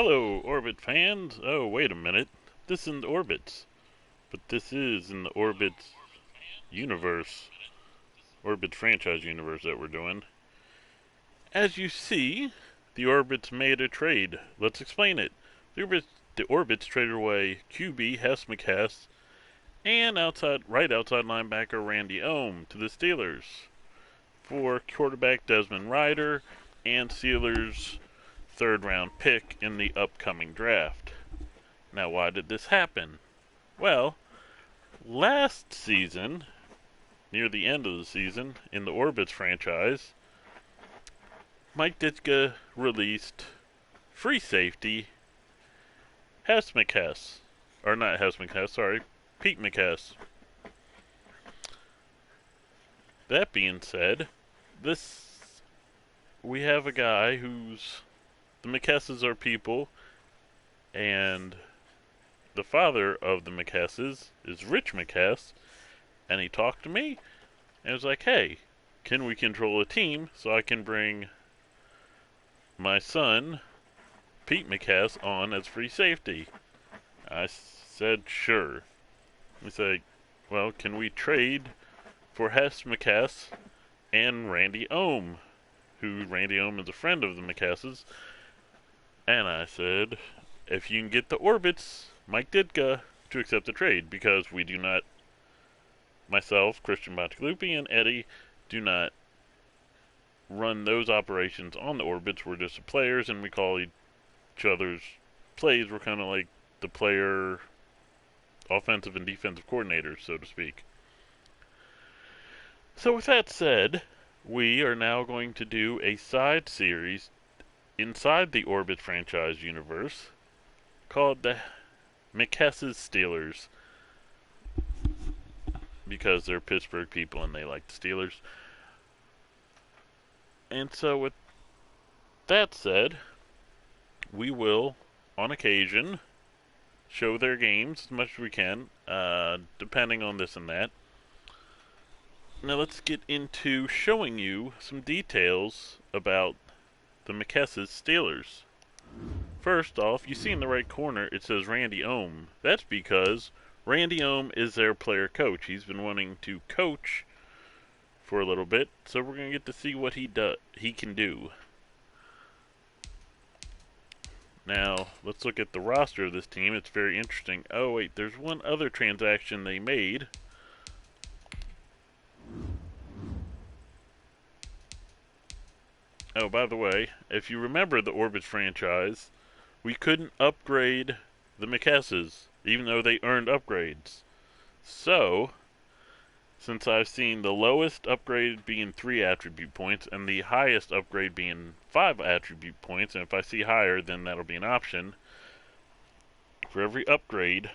Hello, Orbit fans. Oh, wait a minute. This isn't Orbits, but this is in the Orbits universe, Orbits franchise universe that we're doing. As you see, the Orbits made a trade. Let's explain it. The Orbits traded away QB McHess and right outside linebacker Randy Ohm to the Steelers for quarterback Desmond Ryder and Steelers' third-round pick in the upcoming draft. Now, why did this happen? Well, last season, near the end of the season, in the Orbits franchise, Mike Ditka released free safety McHess. Or not McHess, sorry, Pete McHess. That being said, we have a guy who's the McHesses are people, and the father of the McHesses is Rich McHess, and he talked to me and was like, hey, can we control a team so I can bring my son, Pete McHess, on as free safety? I said, sure. He said, well, can we trade for McHess and Randy Ohm, who Randy Ohm is a friend of the McHesses? And I said, if you can get the Orbits, Mike Ditka, to accept the trade, because we do not, myself, Christian Bottalupi, and Eddie, do not run those operations on the Orbits. We're just the players, and we call each other's plays. We're kind of like the player offensive and defensive coordinators, so to speak. So with that said, we are now going to do a side series inside the Orbit franchise universe called the McHess's Steelers, because they're Pittsburgh people and they like the Steelers. And so with that said, we will, on occasion, show their games as much as we can, depending on this and that. Now let's get into showing you some details about the McHess's Steelers. First off, you see in the right corner it says Randy Ohm. That's because Randy Ohm is their player coach. He's been wanting to coach for a little bit, so we're going to get to see what he can do. Now, let's look at the roster of this team. It's very interesting. Oh wait, there's one other transaction they made. Oh, by the way, if you remember the Orbit franchise, we couldn't upgrade the McHesses, even though they earned upgrades. So, since I've seen the lowest upgrade being 3 attribute points and the highest upgrade being 5 attribute points, and if I see higher, then that'll be an option, for every upgrade,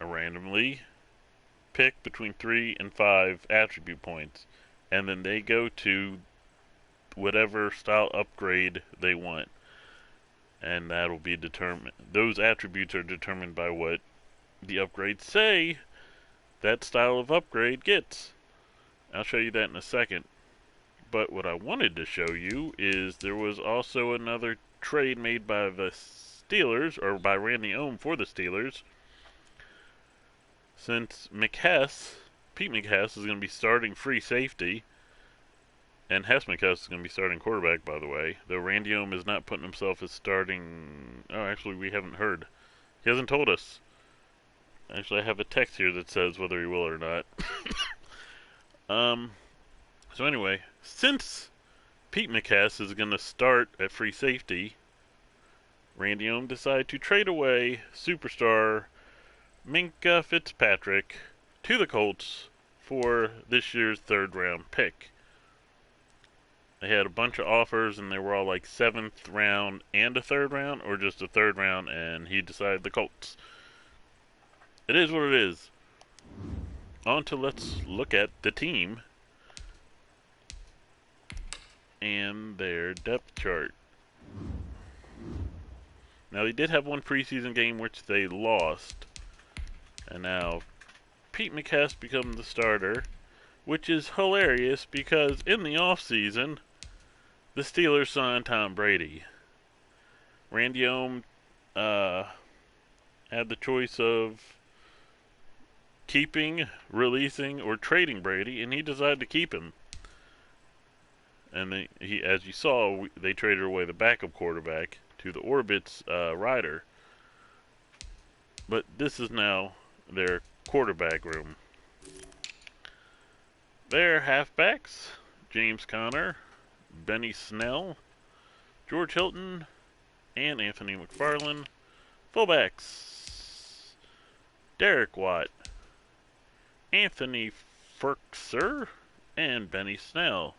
I randomly pick between 3 and 5 attribute points, and then they go to whatever style upgrade they want. And that'll be determined. Those attributes are determined by what the upgrades say that style of upgrade gets. I'll show you that in a second. But what I wanted to show you is there was also another trade made by the Steelers, or by Randy Ohm for the Steelers. Since Pete McHess is going to be starting free safety, and McHess is going to be starting quarterback, by the way. Though Randy Ohm is not putting himself as starting. Oh, actually, we haven't heard. He hasn't told us. Actually, I have a text here that says whether he will or not. So anyway, since Pete McHess is going to start at free safety, Randy Ohm decided to trade away superstar Minkah Fitzpatrick to the Colts for this year's third-round pick. They had a bunch of offers, and they were all like 7th round and a 3rd round, or just a 3rd round, and he decided the Colts. It is what it is. On to let's look at the team and their depth chart. Now, they did have one preseason game which they lost, and now Pete McHess becomes the starter, which is hilarious because in the offseason, the Steelers signed Tom Brady. Randy Ohm uh, had the choice of keeping, releasing, or trading Brady, and he decided to keep him. And he, as you saw, they traded away the backup quarterback to the Orbits rider. But this is now their quarterback room. Their halfbacks: James Conner, Benny Snell, George Hilton, and Anthony McFarland. Fullbacks: Derek Watt, Anthony Ferkser, and Benny Snell.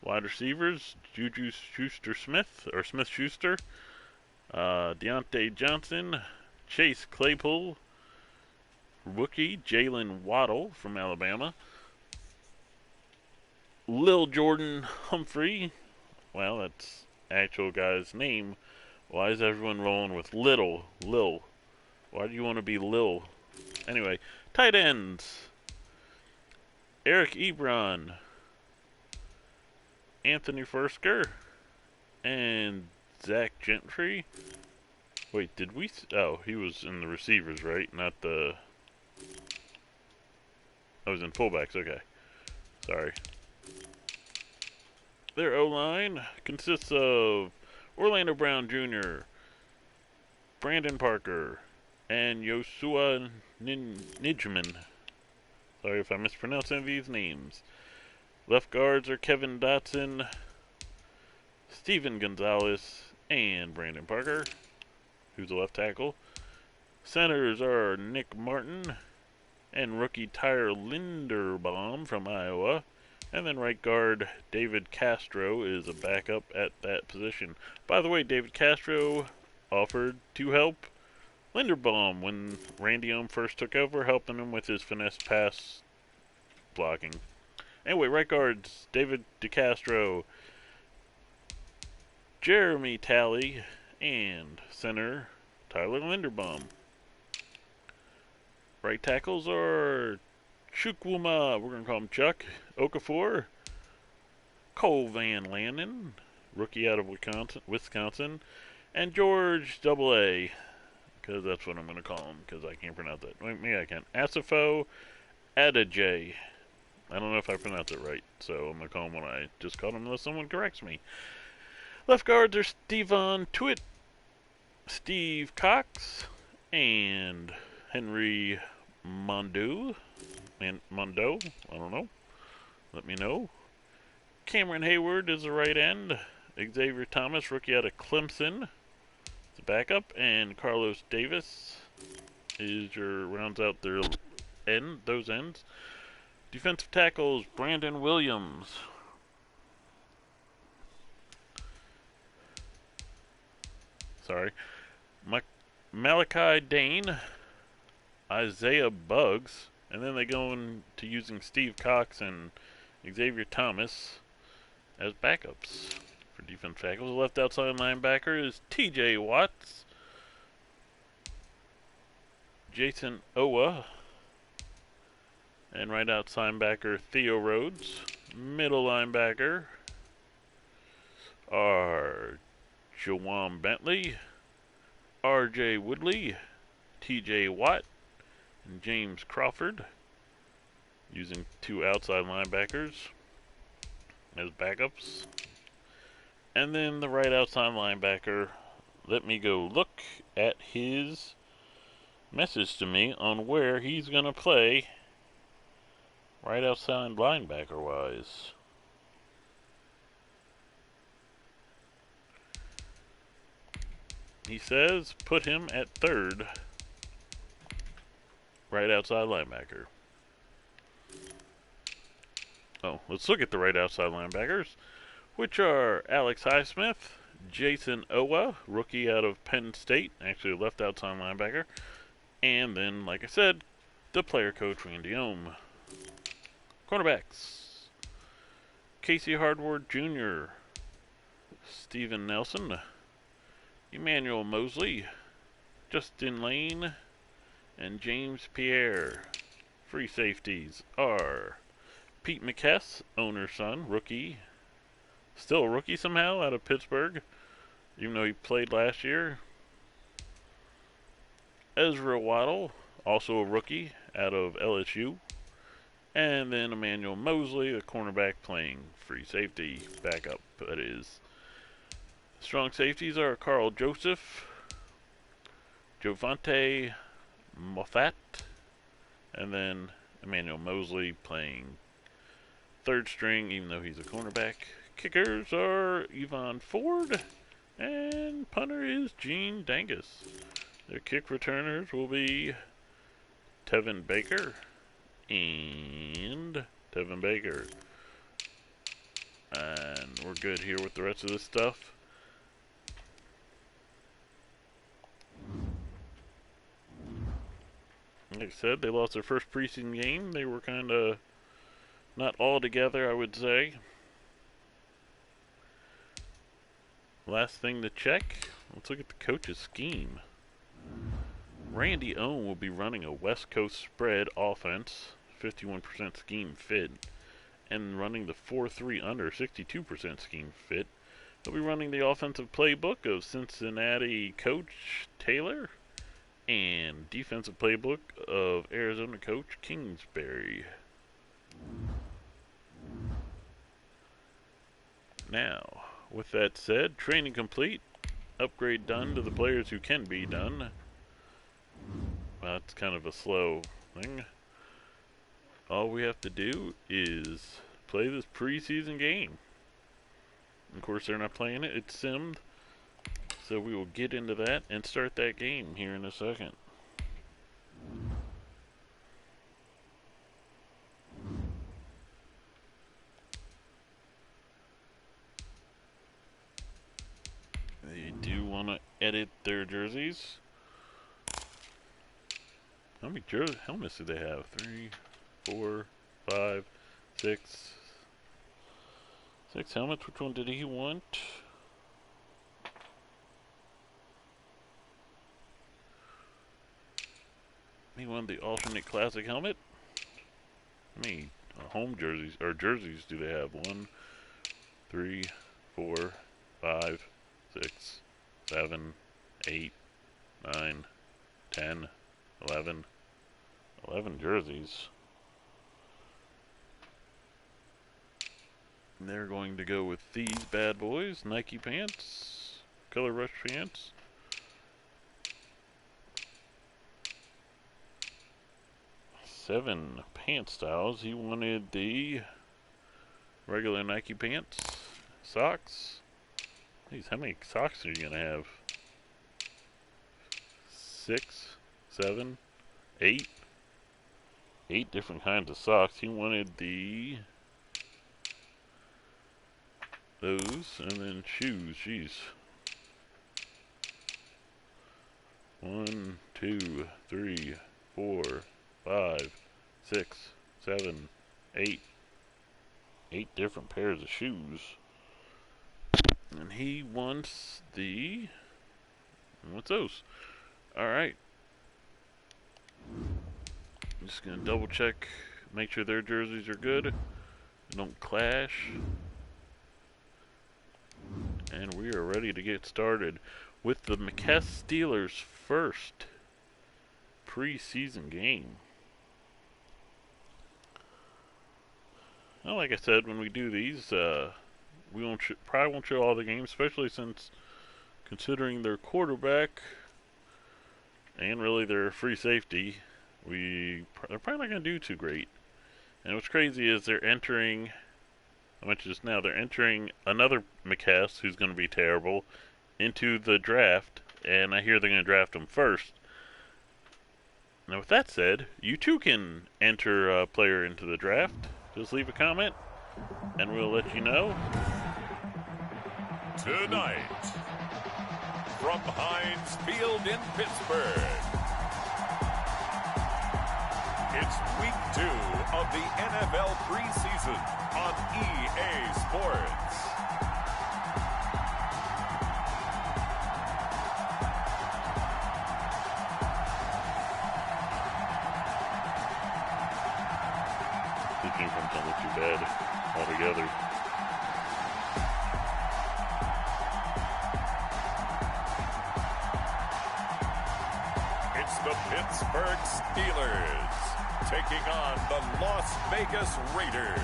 Wide receivers: Juju Schuster-Smith, or Smith-Schuster, Deontay Johnson, Chase Claypool, rookie Jalen Waddle from Alabama, Lil Jordan Humphrey. Well, that's actual guy's name. Why is everyone rolling with Lil? Why do you want to be Lil? Anyway, tight ends: Eric Ebron, Anthony Fursker, and Zach Gentry. Wait, did we? Oh, he was in the receivers, right? Not the. I was in fullbacks. Okay, sorry. Their O-line consists of Orlando Brown Jr., Brandon Parker, and Yosua Nijman. Sorry if I mispronounce any of these names. Left guards are Kevin Dotson, Steven Gonzalez, and Brandon Parker, who's a left tackle. Centers are Nick Martin and rookie Tyler Linderbaum from Iowa. And then right guard David Castro is a backup at that position. By the way, David Castro offered to help Linderbaum when Randy Ohm first took over, helping him with his finesse pass blocking. Anyway, right guards David DeCastro, Jeremy Talley, and center Tyler Linderbaum. Right tackles are Chukwuma, we're going to call him Chuck, Okafor, Cole Van Lanen, rookie out of Wisconsin, and George AA, because that's what I'm going to call him, because I can't pronounce that. Wait, maybe I can. Asifo Adajay. I don't know if I pronounced it right, so I'm going to call him what I just called him unless someone corrects me. Left guards are Stevan Tuitt, Steve Cox, and Henry Mondo. Mondo? I don't know. Let me know. Cameron Hayward is the right end. Xavier Thomas, rookie out of Clemson, the backup, and Carlos Davis is your rounds out their those ends. Defensive tackles: Brandon Williams, Malachi Dane, Isaiah Buggs, and then they go into using Steve Cox and Xavier Thomas as backups for defensive tackles. The left outside linebacker is TJ Watts, Jason Owa, and right outside linebacker Theo Rhodes. Middle linebacker are Jawan Bentley, RJ Woodley, TJ Watt, and James Crawford, using two outside linebackers as backups. And then the right outside linebacker, let me go look at his message to me on where he's going to play right outside linebacker wise. He says put him at third, right outside linebacker. Oh, let's look at the right outside linebackers, which are Alex Highsmith, Jason Owa, rookie out of Penn State, actually left outside linebacker, and then, like I said, the player coach Randy Ohm. Cornerbacks: Casey Hardward Jr., Steven Nelson, Emmanuel Mosley, Justin Lane, and James Pierre. Free safeties are Pete McHess, owner's son, rookie, still a rookie somehow, out of Pittsburgh, even though he played last year. Ezra Waddle, also a rookie out of LSU. And then Emmanuel Mosley, the cornerback, playing free safety backup. That is. Strong safeties are Carl Joseph, Jovante Moffat, and then Emmanuel Mosley playing third string, even though he's a cornerback. Kickers are Yvonne Ford, and punter is Gene Dangus. Their kick returners will be Tevin Baker and Tevin Baker. And we're good here with the rest of this stuff. Like I said, they lost their first preseason game. They were kind of not all together, I would say. Last thing to check, let's look at the coach's scheme. Randy Owen will be running a West Coast spread offense, 51% scheme fit, and running the 4-3 under, 62% scheme fit. He'll be running the offensive playbook of Cincinnati coach Taylor and defensive playbook of Arizona coach Kingsbury. Now, with that said, training complete, upgrade done to the players who can be done. Well, that's kind of a slow thing. All we have to do is play this preseason game. Of course, they're not playing it, it's simmed. So we will get into that and start that game here in a second. They do want to edit their jerseys. How many helmets do they have? 3, 4, 5, 6. 6 helmets. Which one did he want? He wanted the alternate classic helmet. How many home jerseys or jerseys do they have? 1, 3, 4, 5, 6, 7, 8, 9, 10, 11. 11 jerseys. And they're going to go with these bad boys. Nike pants. Color Rush pants. Seven pant styles. He wanted the regular Nike pants. Socks. Jeez, how many socks are you gonna have? 6, 7, 8. 8 different kinds of socks. He wanted those, and then shoes. Jeez. 1, 2, 3, 4, 5, 6, 7, 8. 8 different pairs of shoes. And he wants what's those? Alright. I'm just going to double check, make sure their jerseys are good, they don't clash. And we are ready to get started with the McHess Steelers' first preseason game. Well, like I said, when we do these, we probably won't show all the games, especially since considering their quarterback and really their free safety, they're probably not going to do too great. And what's crazy is they're entering, I mentioned this now, they're entering another McHess, who's going to be terrible, into the draft, and I hear they're going to draft him first. Now with that said, you too can enter a player into the draft. Just leave a comment, and we'll let you know. Tonight, from Heinz Field in Pittsburgh, it's week 2 of the NFL preseason on EA Sports. The uniforms don't look too bad altogether. Pittsburgh Steelers taking on the Las Vegas Raiders.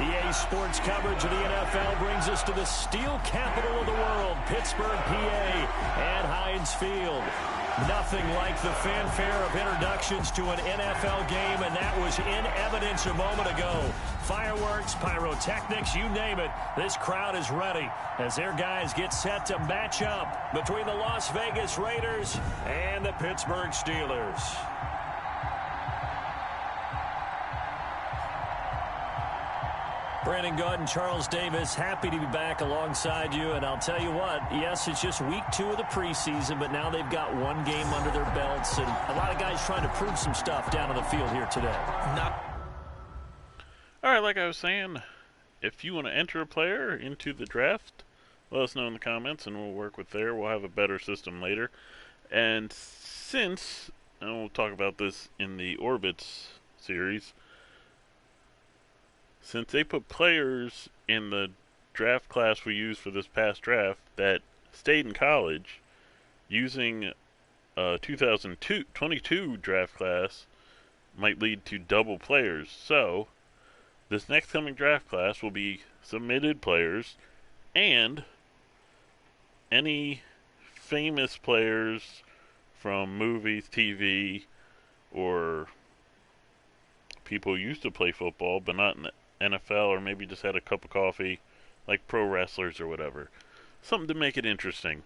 EA Sports coverage of the NFL brings us to the steel capital of the world, Pittsburgh, PA, at Heinz Field. Nothing like the fanfare of introductions to an NFL game, and that was in evidence a moment ago. Fireworks, pyrotechnics, you name it. This crowd is ready as their guys get set to match up between the Las Vegas Raiders and the Pittsburgh Steelers. Brandon Gaudin, Charles Davis, happy to be back alongside you. And I'll tell you what, yes, it's just week 2 of the preseason, but now they've got one game under their belts. And a lot of guys trying to prove some stuff down on the field here today. All right, like I was saying, if you want to enter a player into the draft, let us know in the comments, and we'll work with there. We'll have a better system later. And since, and we'll talk about this in the Orbits series, since they put players in the draft class we used for this past draft that stayed in college, using a 2022 draft class might lead to double players. So, this next coming draft class will be submitted players and any famous players from movies, TV, or people who used to play football but not in the NFL, or maybe just had a cup of coffee, like pro wrestlers or whatever. Something to make it interesting.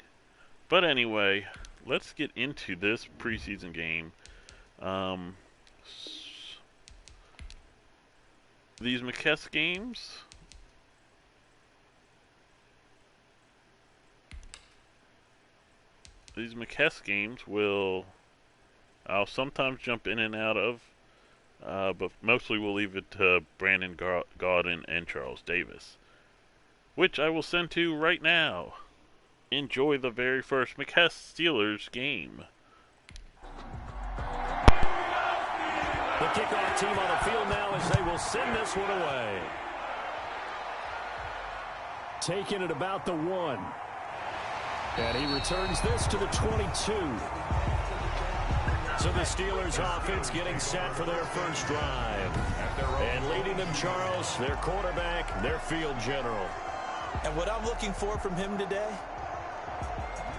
But anyway, let's get into this preseason game. These McHess games, I'll sometimes jump in and out of, but mostly we'll leave it to Brandon Gaudin and Charles Davis, which I will send to right now. Enjoy the very first McHess Steelers game. The kickoff team on the field now as they will send this one away. Taking it about the 1. And he returns this to the 22. So the Steelers offense getting set for their first drive. And leading them, Charles, their quarterback, their field general. And what I'm looking for from him today,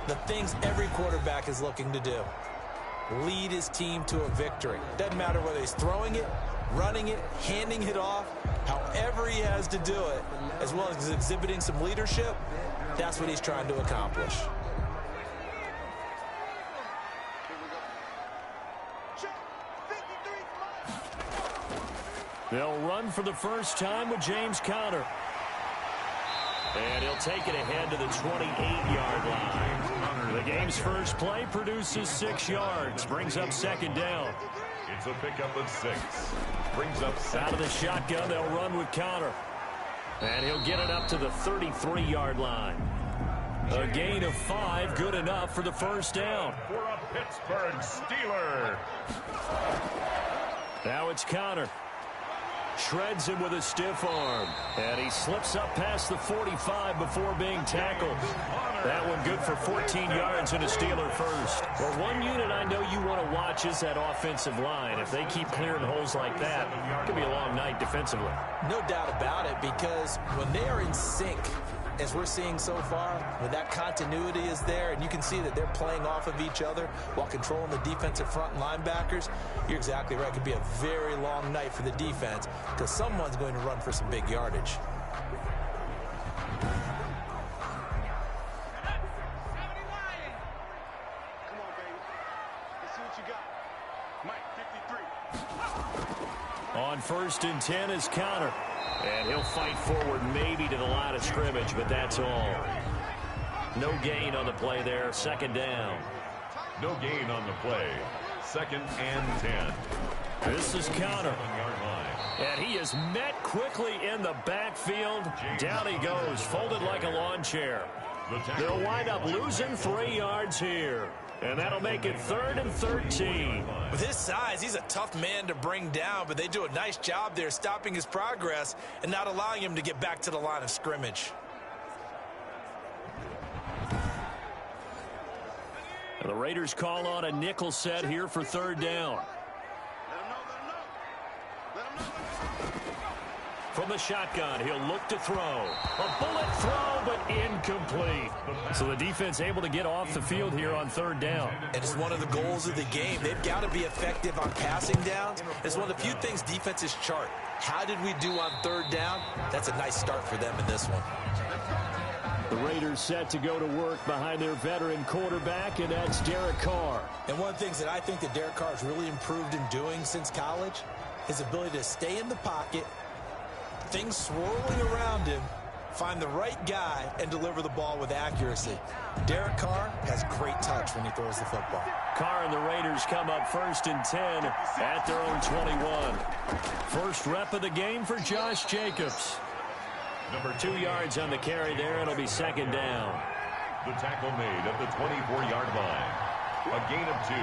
the things every quarterback is looking to do. Lead his team to a victory. Doesn't matter whether he's throwing it, running it, handing it off, however he has to do it, as well as exhibiting some leadership, that's what he's trying to accomplish. They'll run for the first time with James Conner. And he'll take it ahead to the 28-yard line. The game's first play produces 6 yards, brings up second down. It's a pickup of 6. Brings up 7. Out of the shotgun, they'll run with Conner. And he'll get it up to the 33-yard line. A gain of 5, good enough for the first down. For a Pittsburgh Steeler. Now it's Conner. Shreds him with a stiff arm. And he slips up past the 45 before being tackled. That one good for 14 yards and a Steeler first. Well, one unit I know you want to watch is that offensive line. If they keep clearing holes like that, it could be a long night defensively. No doubt about it, because when they are in sync, as we're seeing so far, when that continuity is there and you can see that they're playing off of each other while controlling the defensive front linebackers, you're exactly right. It could be a very long night for the defense because someone's going to run for some big yardage. On 1st and 10 is Conner. And he'll fight forward maybe to the line of scrimmage, but that's all. No gain on the play there. Second down. No gain on the play. 2nd and 10. This is Conner. And he is met quickly in the backfield. Down he goes, folded like a lawn chair. They'll wind up losing 3 yards here. And that'll make it 3rd and 13. With his size, he's a tough man to bring down, but they do a nice job there stopping his progress and not allowing him to get back to the line of scrimmage. The Raiders call on a nickel set here for third down. From the shotgun, he'll look to throw. A bullet throw, but incomplete. So the defense able to get off the field here on third down. And it's one of the goals of the game. They've got to be effective on passing downs. It's one of the few things defenses chart. How did we do on third down? That's a nice start for them in this one. The Raiders set to go to work behind their veteran quarterback, and that's Derek Carr. And one of the things that I think that Derek Carr has really improved in doing since college, his ability to stay in the pocket, things swirling around him, find the right guy, and deliver the ball with accuracy. Derek Carr has great touch when he throws the football. Carr and the Raiders come up 1st and 10 at their own 21. First rep of the game for Josh Jacobs. 2 yards on the carry there. It'll be second down. The tackle made at the 24-yard line. A gain of 2.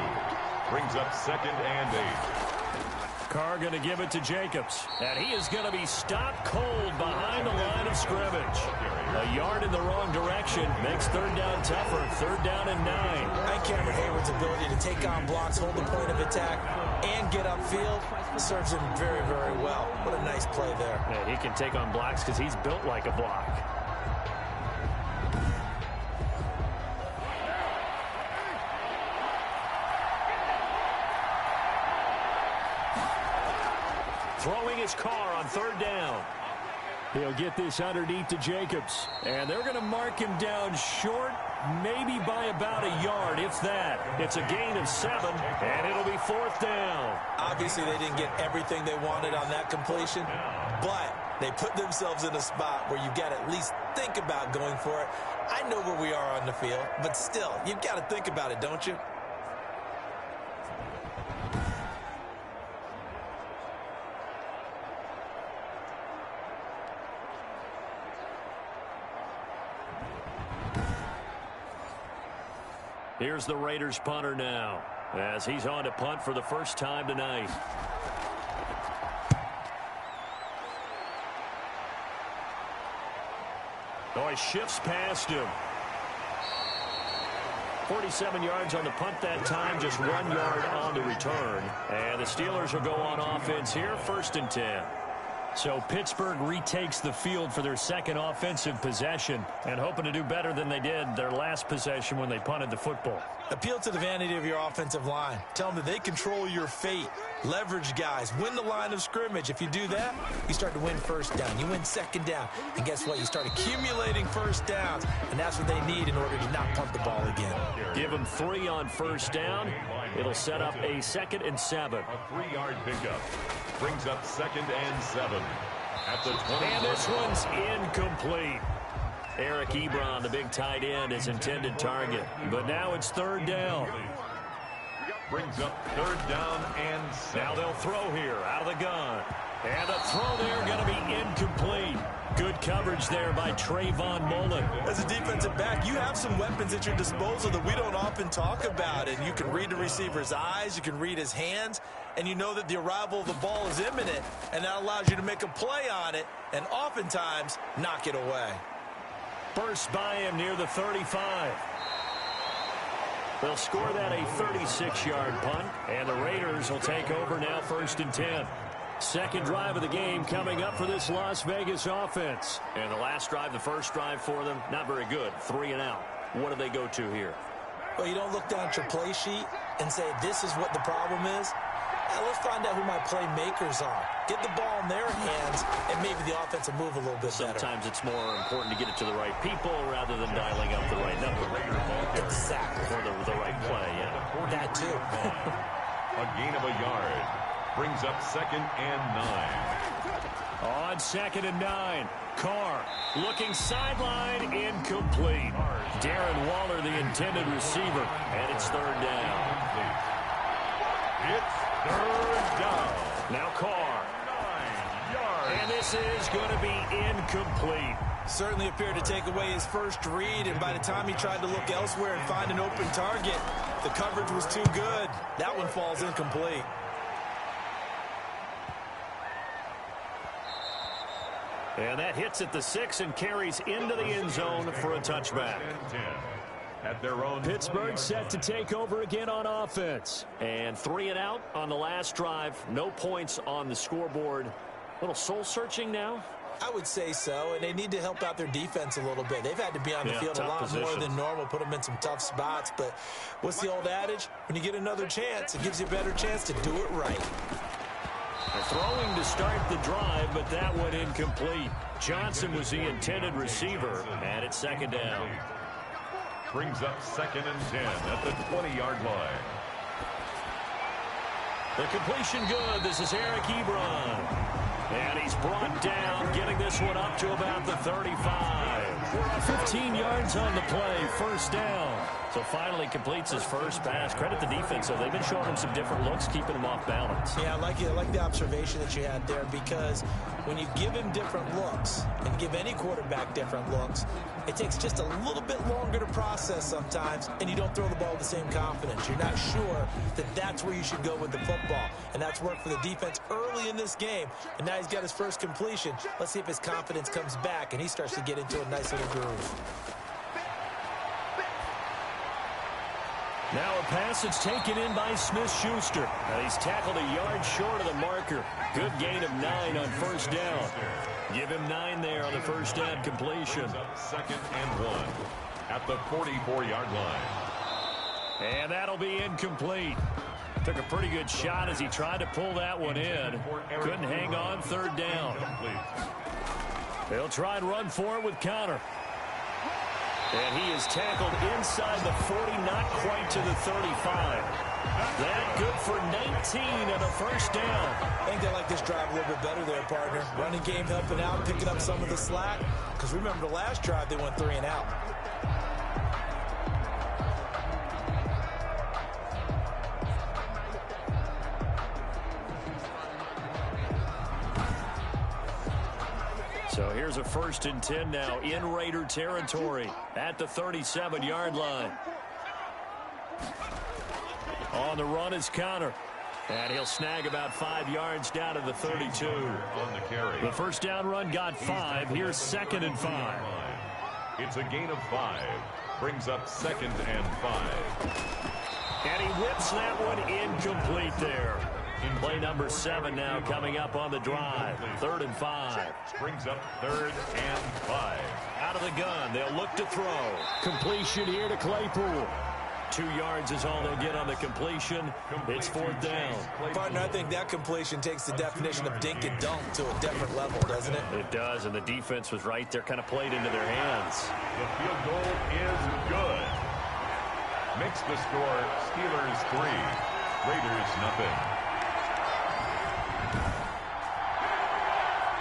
Brings up 2nd and 8. Carr going to give it to Jacobs. And he is going to be stopped cold behind the line of scrimmage. A yard in the wrong direction makes third down tougher. Third down and 9. And Cameron Hayward's ability to take on blocks, hold the point of attack, and get upfield serves him very, very well. What a nice play there. And he can take on blocks because he's built like a block. Throwing his Carr on third down. He'll get this underneath to Jacobs. And they're going to mark him down short, maybe by about a yard, if that. It's a gain of 7, and it'll be fourth down. Obviously, they didn't get everything they wanted on that completion, but they put themselves in a spot where you've got to at least think about going for it. I know where we are on the field, but still, you've got to think about it, don't you? Here's the Raiders punter now, as he's on to punt for the first time tonight. Oh, he shifts past him. 47 yards on the punt that time, just 1 yard on the return. And the Steelers will go on offense here, 1st and 10. So Pittsburgh retakes the field for their second offensive possession and hoping to do better than they did their last possession when they punted the football. Appeal to the vanity of your offensive line. Tell them that they control your fate. Leverage guys. Win the line of scrimmage. If you do that, you start to win first down. You win second down. And guess what? You start accumulating first downs. And that's what they need in order to not punt the ball again. Give them 3 on first down. It'll set up a 2nd and 7. A 3-yard pickup. Brings up 2nd and 7 at the 20. And this one's incomplete. Eric Ebron, the big tight end, his intended target. But now it's third down. Brings up 3rd down and 7. Now they'll throw here out of the gun. And a throw there going to be incomplete. Good coverage there by Trayvon Mullen. As a defensive back, you have some weapons at your disposal that we don't often talk about. And you can read the receiver's eyes, you can read his hands, and you know that the arrival of the ball is imminent, and that allows you to make a play on it and oftentimes knock it away. First by him near the 35. They'll score that a 36-yard punt, and the Raiders will take over now 1st and 10. Second drive of the game coming up for this Las Vegas offense. And the last drive, the first drive for them, not very good. 3 and out. What do they go to here? Well, you don't look down at your play sheet and say, this is what the problem is. Let's find out who my playmakers are. Get the ball in their hands, and maybe the offense will move a little bit better. Sometimes it's more important to get it to the right people rather than dialing up the right number. Exactly. Or the right play, yeah. That too. A gain of a yard. Brings up 2nd and 9. On 2nd and 9. Carr looking sideline, incomplete. Darren Waller, the intended receiver, and it's third down. It's third down. Now Carr. 9 yards. And this is going to be incomplete. Certainly appeared to take away his first read, and by the time he tried to look elsewhere and find an open target, the coverage was too good. That one falls incomplete. And that hits at the 6 and carries into the end zone for a touchback. at their own. Pittsburgh set to take over again on offense. And 3 and out on the last drive. No points on the scoreboard. A little soul-searching now? I would say so, and they need to help out their defense a little bit. They've had to be on the field a lot more than normal, put them in some tough spots. But what's the old adage? When you get another chance, it gives you a better chance to do it right. They're throwing to start the drive, but that went incomplete. Johnson was the intended receiver, and it's second down. Brings up 2nd and 10 at the 20-yard line. The completion good. This is Eric Ebron. And he's brought down, getting this one up to about the 35. 15 yards on the play, first down. So finally completes his first pass. Credit the defense, though. They've been showing him some different looks, keeping him off balance. Yeah, I like the observation that you had there, because when you give him different looks and give any quarterback different looks, it takes just a little bit longer to process sometimes, and you don't throw the ball with the same confidence. You're not sure that that's where you should go with the football, and that's worked for the defense early in this game, and now he's got his first completion. Let's see if his confidence comes back and he starts to get into a nice little groove. Now a pass that's taken in by Smith-Schuster. And he's tackled a yard short of the marker. Good gain of 9 on first down. Give him 9 there on the first down completion. 2nd and 1 at the 44-yard line. And that'll be incomplete. Took a pretty good shot as he tried to pull that one in. Couldn't hang on, third down. They'll try and run for it with Connor. And he is tackled inside the 40, not quite to the 35. That good for 19 and a first down. I think they like this drive a little bit better there, partner. Running game helping out, picking up some of the slack. Because remember the last drive, they went 3 and out. So here's a 1st and 10 now in Raider territory at the 37-yard line. On the run is Connor. And he'll snag about 5 yards down to the 32. On the carry. The first down run got 5. Here's 2nd and 5. It's a gain of 5. Brings up 2nd and 5. And he whips that one incomplete there. In play number 7 now coming up on the drive. 3rd and 5. Brings up 3rd and 5. Out of the gun. They'll look to throw. Completion here to Claypool. 2 yards is all they'll get on the completion. It's 4th down. Partner, I think that completion takes the definition of dink and dunk to a different level, doesn't it? It does, and the defense was right there, kind of played into their hands. The field goal is good. Makes the score Steelers 3, Raiders nothing.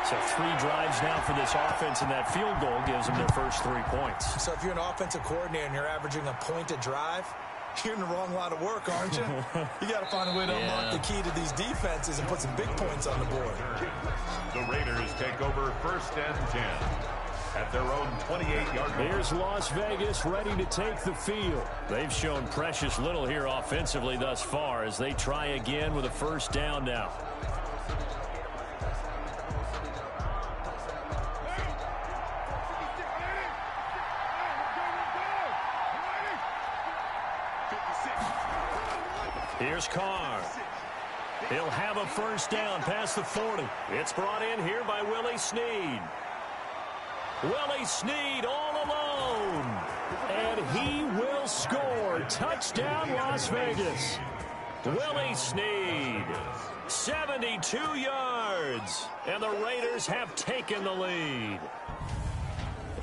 So 3 drives now for this offense, and that field goal gives them their first 3 points. So if you're an offensive coordinator and you're averaging a point a drive, you're in the wrong line of work, aren't you? You got to find a way to unlock the key to these defenses and put some big points on the board. The Raiders take over 1st and 10 at their own 28-yard line. Here's Las Vegas ready to take the field. They've shown precious little here offensively thus far as they try again with a first down now. Here's Carr. He'll have a first down past the 40. It's brought in here by Willie Snead. Willie Snead all alone. And he will score. Touchdown, Las Vegas. Willie Snead. 72 yards. And the Raiders have taken the lead.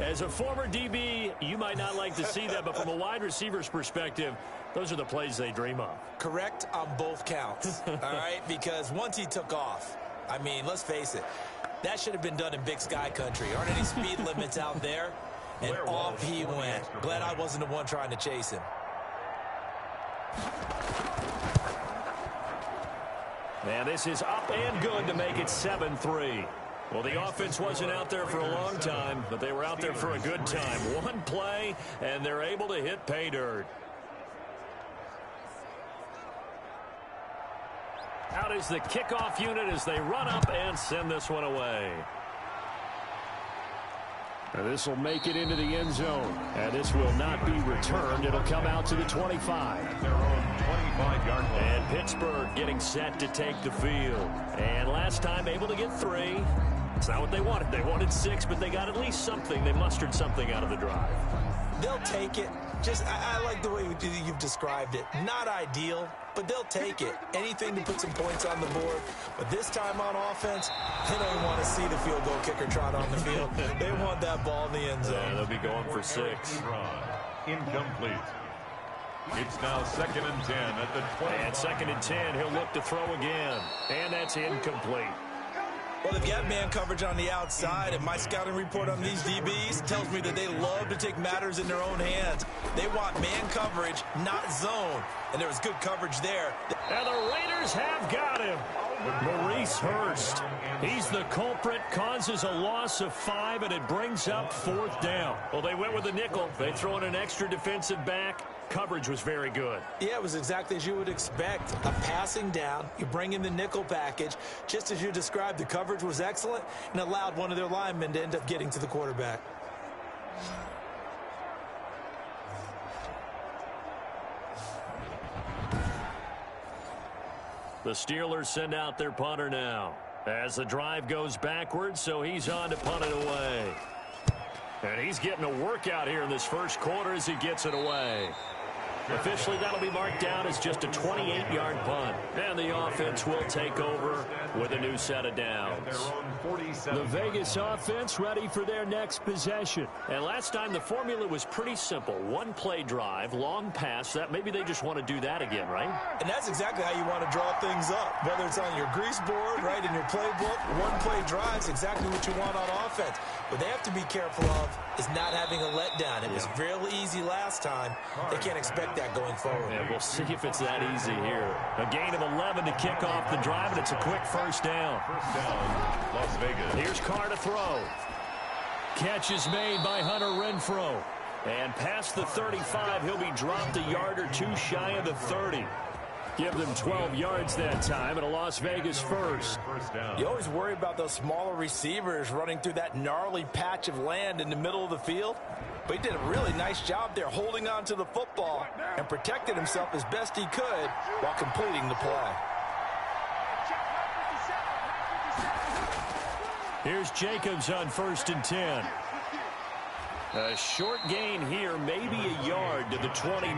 As a former DB, you might not like to see that, but from a wide receiver's perspective, those are the plays they dream of. Correct on both counts, all right? Because once he took off, I mean, let's face it, that should have been done in Big Sky country. Aren't any speed limits out there? And off he went. Glad I wasn't the one trying to chase him. And this is up and good to make it 7-3. Well, the offense wasn't out there for a long time, but they were out there for a good time. One play, and they're able to hit pay dirt. Out is the kickoff unit as they run up and send this one away. This will make it into the end zone. And this will not be returned. It'll come out to the 25. At their own 25-yard line. And Pittsburgh getting set to take the field. And last time able to get 3. It's not what they wanted. They wanted 6, but they got at least something. They mustered something out of the drive. They'll take it. I like the way you've described it. Not ideal, but they'll take it. Anything to put some points on the board. But this time on offense, they don't even want to see the field goal kicker trot on the field. They want that ball in the end zone. Yeah, they'll be going for 6. Incomplete. It's now 2nd and 10 at the 20. And 2nd and 10, he'll look to throw again. And that's incomplete. Well, they've got man coverage on the outside, and my scouting report on these DBs tells me that they love to take matters in their own hands. They want man coverage, not zone, and there was good coverage there. And the Raiders have got him. Maurice Hurst. He's the culprit, causes a loss of 5, and it brings up 4th down. Well, they went with the nickel. They throw in an extra defensive back. Coverage was very good. Yeah, it was exactly as you would expect. A passing down, you bring in the nickel package. Just as you described, the coverage was excellent and allowed one of their linemen to end up getting to the quarterback. The Steelers send out their punter now. As the drive goes backwards, so he's on to punt it away. And he's getting a workout here in this first quarter as he gets it away. Officially, that'll be marked down as just a 28-yard punt. And the offense will take over with a new set of downs. The Vegas offense ready for their next possession. And last time, the formula was pretty simple. One-play drive, long pass. That maybe they just want to do that again, right? And that's exactly how you want to draw things up. Whether it's on your grease board, right, in your playbook, one-play drive is exactly what you want on offense. What they have to be careful of is not having a letdown. It was real easy last time. They can't expect that going forward. Yeah, we'll see if it's that easy here. A gain of 11 to kick off the drive, and it's a quick first down. First down, Las Vegas. Here's Carr to throw. Catch is made by Hunter Renfrow. And past the 35, he'll be dropped a yard or 2 shy of the 30. Give them 12 yards that time, and a Las Vegas first. You always worry about those smaller receivers running through that gnarly patch of land in the middle of the field. But he did a really nice job there holding on to the football and protected himself as best he could while completing the play. Here's Jacobs on 1st and 10. A short gain here, maybe a yard to the 29.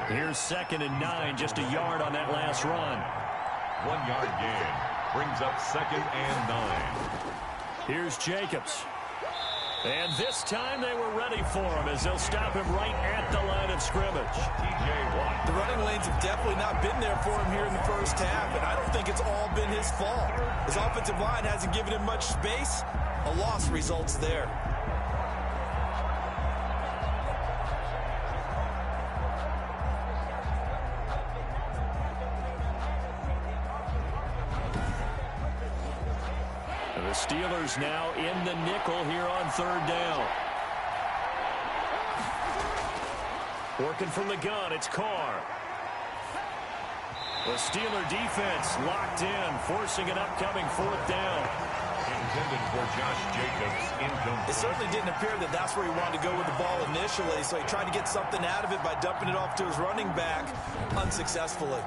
Here's 2nd and 9, just a yard on that last run. 1-yard gain brings up 2nd and 9. Here's Jacobs. And this time they were ready for him as they'll stop him right at the line of scrimmage. T.J. Watt. The running lanes have definitely not been there for him here in the first half, and I don't think it's all been his fault. His offensive line hasn't given him much space. A loss results there. The Steelers now in the nickel here on 3rd down. Working from the gun, it's Carr. The Steeler defense locked in, forcing an upcoming 4th down. Intended for Josh Jacobs, incomplete. It certainly didn't appear that that's where he wanted to go with the ball initially, so he tried to get something out of it by dumping it off to his running back unsuccessfully.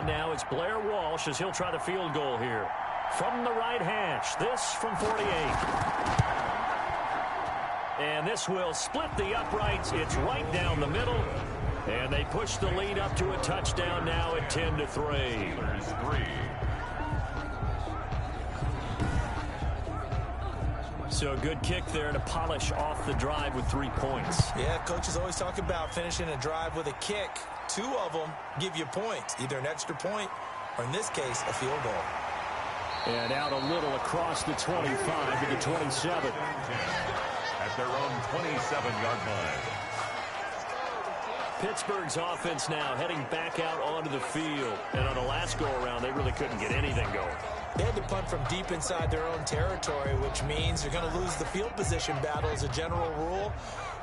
Now it's Blair Walsh as he'll try the field goal here. From the right hash, this from 48. And this will split the uprights. It's right down the middle. And they push the lead up to a touchdown now at 10-3. So a good kick there to polish off the drive with 3 points. Yeah, coaches always talk about finishing a drive with a kick. 2 of them give you points, either an extra point or, in this case, a field goal. And out a little across the 25 to the 27. At their own 27-yard line. Pittsburgh's offense now heading back out onto the field. And on the last go-around, they really couldn't get anything going. They had to punt from deep inside their own territory, which means you're going to lose the field position battle as a general rule.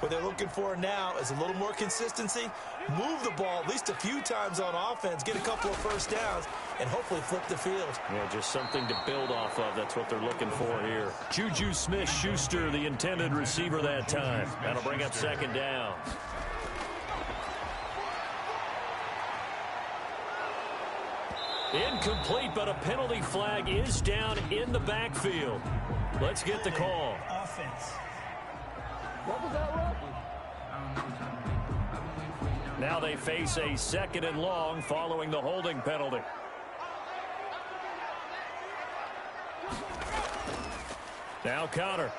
What they're looking for now is a little more consistency, move the ball at least a few times on offense, get a couple of first downs, and hopefully flip the field. Yeah, just something to build off of. That's what they're looking for here. Juju Smith-Schuster, the intended receiver that time. That'll bring up second down. Incomplete, but a penalty flag is down in the backfield. Let's get the call. Offense. Now they face a 2nd and long following the holding penalty. Now Connor.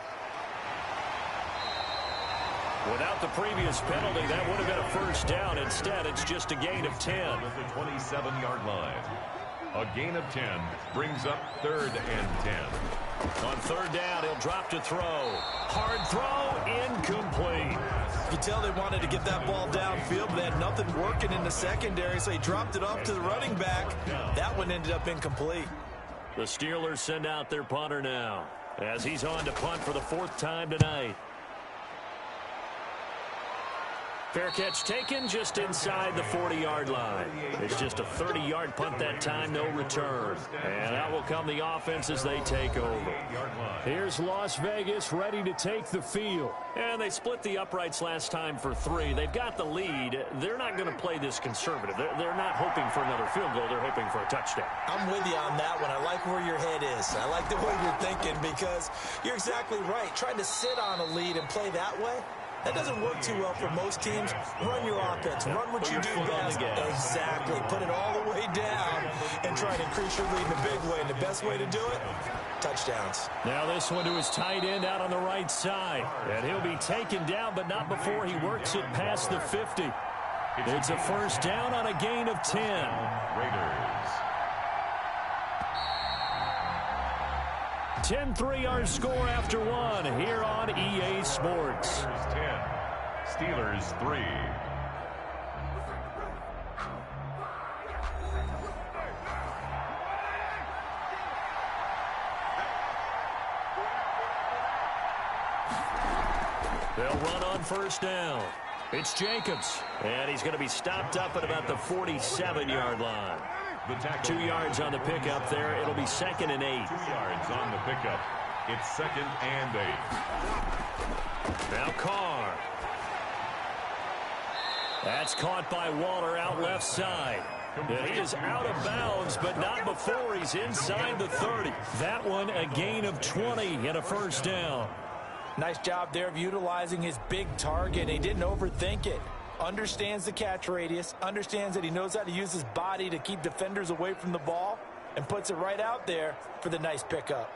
Without the previous penalty, that would have been a first down. Instead, it's just a gain of 10. At the 27-yard line. A gain of 10 brings up 3rd and 10. On 3rd down, he'll drop to throw. Hard throw, incomplete. You can tell they wanted to get that ball downfield, but they had nothing working in the secondary, so he dropped it off to the running back. That one ended up incomplete. The Steelers send out their punter now, as he's on to punt for the 4th time tonight. Fair catch taken just inside the 40-yard line. It's just a 30-yard punt that time, no return. And out will come the offense as they take over. Here's Las Vegas ready to take the field. And they split the uprights last time for 3. They've got the lead. They're not going to play this conservative. They're not hoping for another field goal. They're hoping for a touchdown. I'm with you on that one. I like where your head is. I like the way you're thinking because you're exactly right. Trying to sit on a lead and play that way, that doesn't work too well for most teams. Run your offense. Run what you do best. Exactly. Put it all the way down and try to increase your lead in a big way. And the best way to do it, touchdowns. Now this one to his tight end out on the right side. And he'll be taken down, but not before he works it past the 50. It's a first down on a gain of 10. Raiders. 10-3 our score after 1 here on EA Sports. Raiders 10. Steelers 3. They'll run on first down. It's Jacobs, and he's going to be stopped up at about the 47-yard line. 2 yards on the pickup there. It'll be 2nd and 8. 2 yards on the pickup. It's 2nd and 8. Now Carr. That's caught by Waller out left side. And he is out of bounds, but not before he's inside the 30. That one a gain of 20 and a first down. Nice job there of utilizing his big target. He didn't overthink it. Understands the catch radius, understands that he knows how to use his body to keep defenders away from the ball, and puts it right out there for the nice pickup.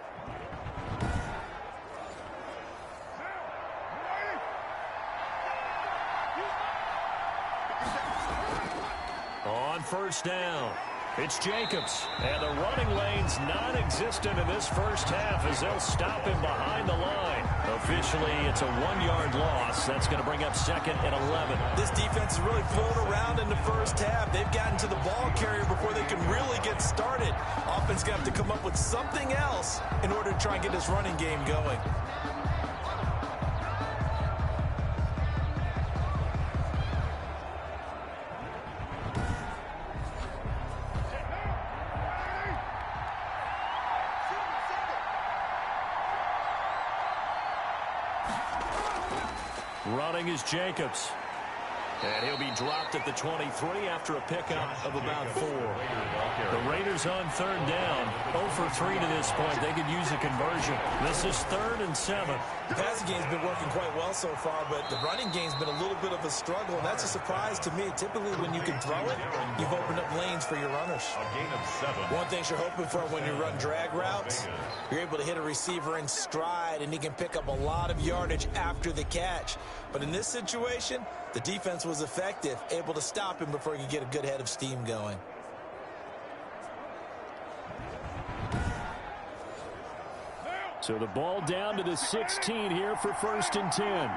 On first down, it's Jacobs, and the running lane's non-existent in this first half as they'll stop him behind the line. Officially, it's a 1-yard loss. That's going to bring up 2nd and 11. This defense has really flown around in the first half. They've gotten to the ball carrier before they can really get started. Offense got to come up with something else in order to try and get this running game going. Running is Jacobs. And he'll be dropped at the 23 after a pickup of about 4. The Raiders on 3rd down. 0 for 3 to this point. They could use a conversion. This is 3rd and 7. The passing game's been working quite well so far, but the running game's been a little bit of a struggle, and that's a surprise to me. Typically, when you can throw it, you've opened up lanes for your runners. A gain of 7. One thing you're hoping for when you run drag routes, you're able to hit a receiver in stride, and he can pick up a lot of yardage after the catch. But in this situation, the defense was effective, able to stop him before he could get a good head of steam going. So the ball down to the 16 here for 1st and 10.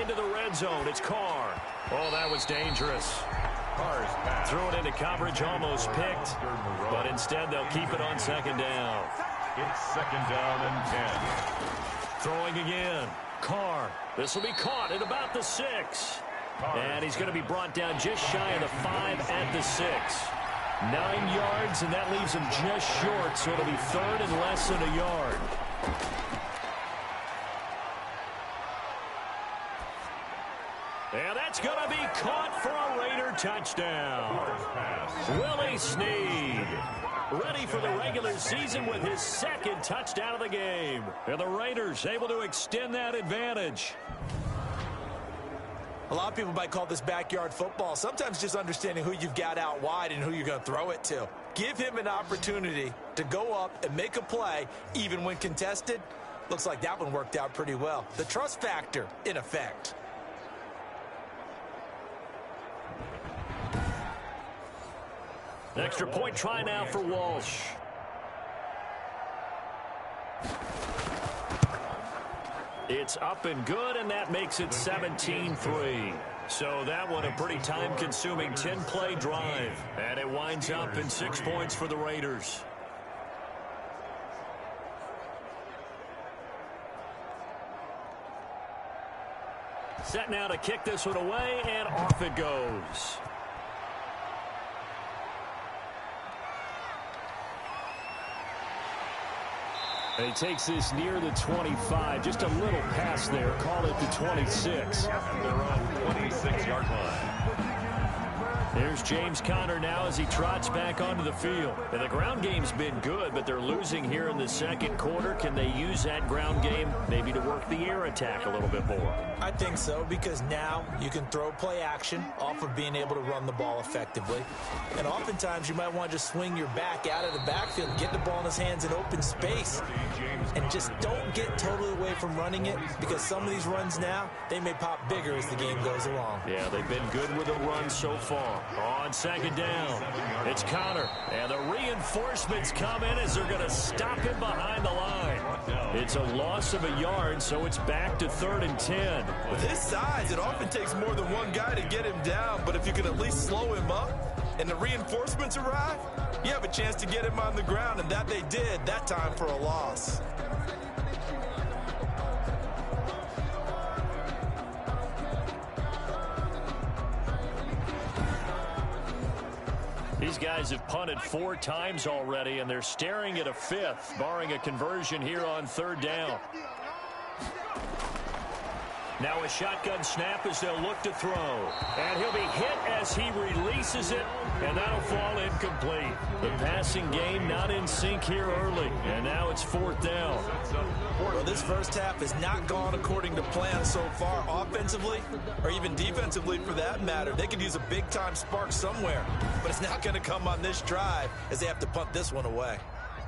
Into the red zone. It's Carr. Oh, that was dangerous. Carr's pass. Threw it into coverage, almost picked, but instead they'll keep it on second down. It's second down and 10. Throwing again. Carr. This will be caught at about the 6. And he's going to be brought down just shy of the 5 at the 6. 9 yards, and that leaves him just short, so it'll be third and less than a yard. And that's going to be caught for a Raider touchdown. Willie Snead, ready for the regular season with his second touchdown of the game. And the Raiders able to extend that advantage. A lot of people might call this backyard football. Sometimes just understanding who you've got out wide and who you're going to throw it to. Give him an opportunity to go up and make a play, even when contested. Looks like that one worked out pretty well. The trust factor in effect. Extra point try now for Walsh. It's up and good, and that makes it 17-3. So that one a pretty time-consuming 10-play drive. And it winds up in 6 points for the Raiders. Set now to kick this one away, and off it goes. And he takes this near the 25. Just a little pass there. Call it the 26. At their own 26-yard line. There's James Conner now as he trots back onto the field. And the ground game's been good, but they're losing here in the second quarter. Can they use that ground game maybe to work the air attack a little bit more? I think so, because now you can throw play action off of being able to run the ball effectively. And oftentimes you might want to just swing your back out of the backfield and get the ball in his hands in open space. And just don't get totally away from running it, because some of these runs now, they may pop bigger as the game goes along. Yeah, they've been good with the run so far. On second down, it's Conner. And the reinforcements come in as they're going to stop him behind the line. It's a loss of a yard, so it's back to 3rd and 10. With his size, it often takes more than one guy to get him down, but if you can at least slow him up and the reinforcements arrive, you have a chance to get him on the ground, and that they did that time for a loss. These guys have punted 4 times already, and they're staring at a 5th, barring a conversion here on 3rd down. Now a shotgun snap as they'll look to throw. And he'll be hit as he releases it, and that'll fall incomplete. The passing game not in sync here early, and now it's 4th down. Well, this first half has not gone according to plan so far offensively, or even defensively for that matter. They could use a big-time spark somewhere, but it's not going to come on this drive as they have to punt this one away.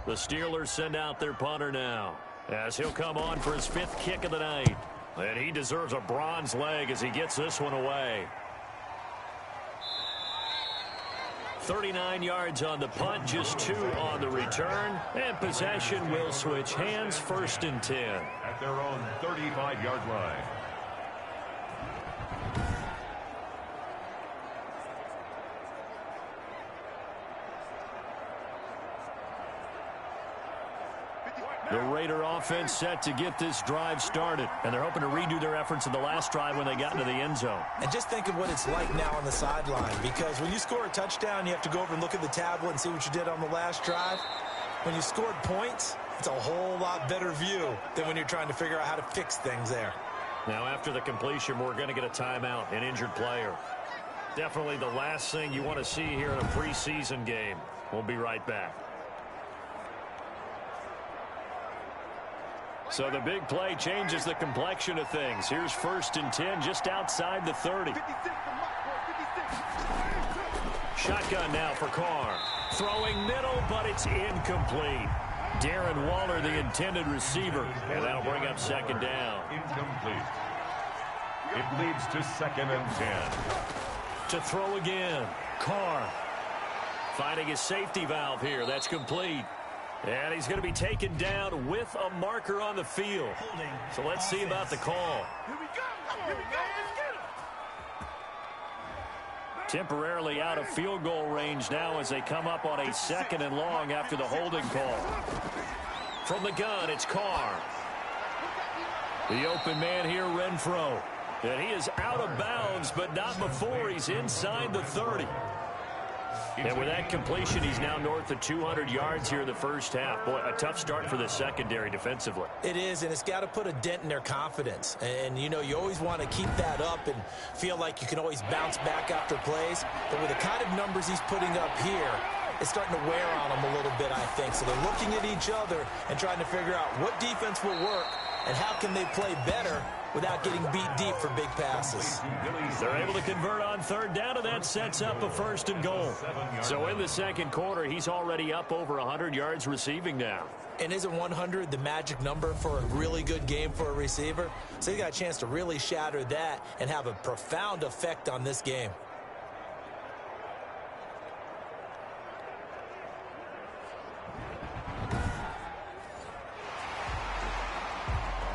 The Steelers send out their punter now as he'll come on for his 5th kick of the night. And he deserves a bronze leg as he gets this one away. 39 yards on the punt, just 2 on the return. And possession will switch hands, 1st and 10. At their own 35-yard line. The Raider offense set to get this drive started. And they're hoping to redo their efforts in the last drive when they got into the end zone. And just think of what it's like now on the sideline, because when you score a touchdown, you have to go over and look at the tablet and see what you did on the last drive. When you scored points, it's a whole lot better view than when you're trying to figure out how to fix things there. Now, after the completion, we're going to get a timeout, an injured player. Definitely the last thing you want to see here in a preseason game. We'll be right back. So the big play changes the complexion of things. Here's 1st and 10 just outside the 30. Shotgun now for Carr. Throwing middle, but it's incomplete. Darren Waller, the intended receiver. And that'll bring up 2nd down. Incomplete. It leads to 2nd and 10. To throw again. Carr finding his safety valve here. That's complete. And he's going to be taken down with a marker on the field. So let's see about the call. Here we go. Here we go. Let's get him. Temporarily out of field goal range now as they come up on a 2nd and long after the holding call. From the gun, it's Carr. The open man here, Renfro. And he is out of bounds, but not before he's inside the 30. And with that completion, he's now north of 200 yards here in the first half. Boy, a tough start for the secondary defensively. It is, and it's got to put a dent in their confidence. And, you know, you always want to keep that up and feel like you can always bounce back after plays. But with the kind of numbers he's putting up here, it's starting to wear on them a little bit, I think. So they're looking at each other and trying to figure out what defense will work and how can they play better without getting beat deep for big passes. They're able to convert on 3rd down, and that sets up a 1st and goal. So in the second quarter, he's already up over 100 yards receiving now. And isn't 100 the magic number for a really good game for a receiver? So he got a chance to really shatter that and have a profound effect on this game.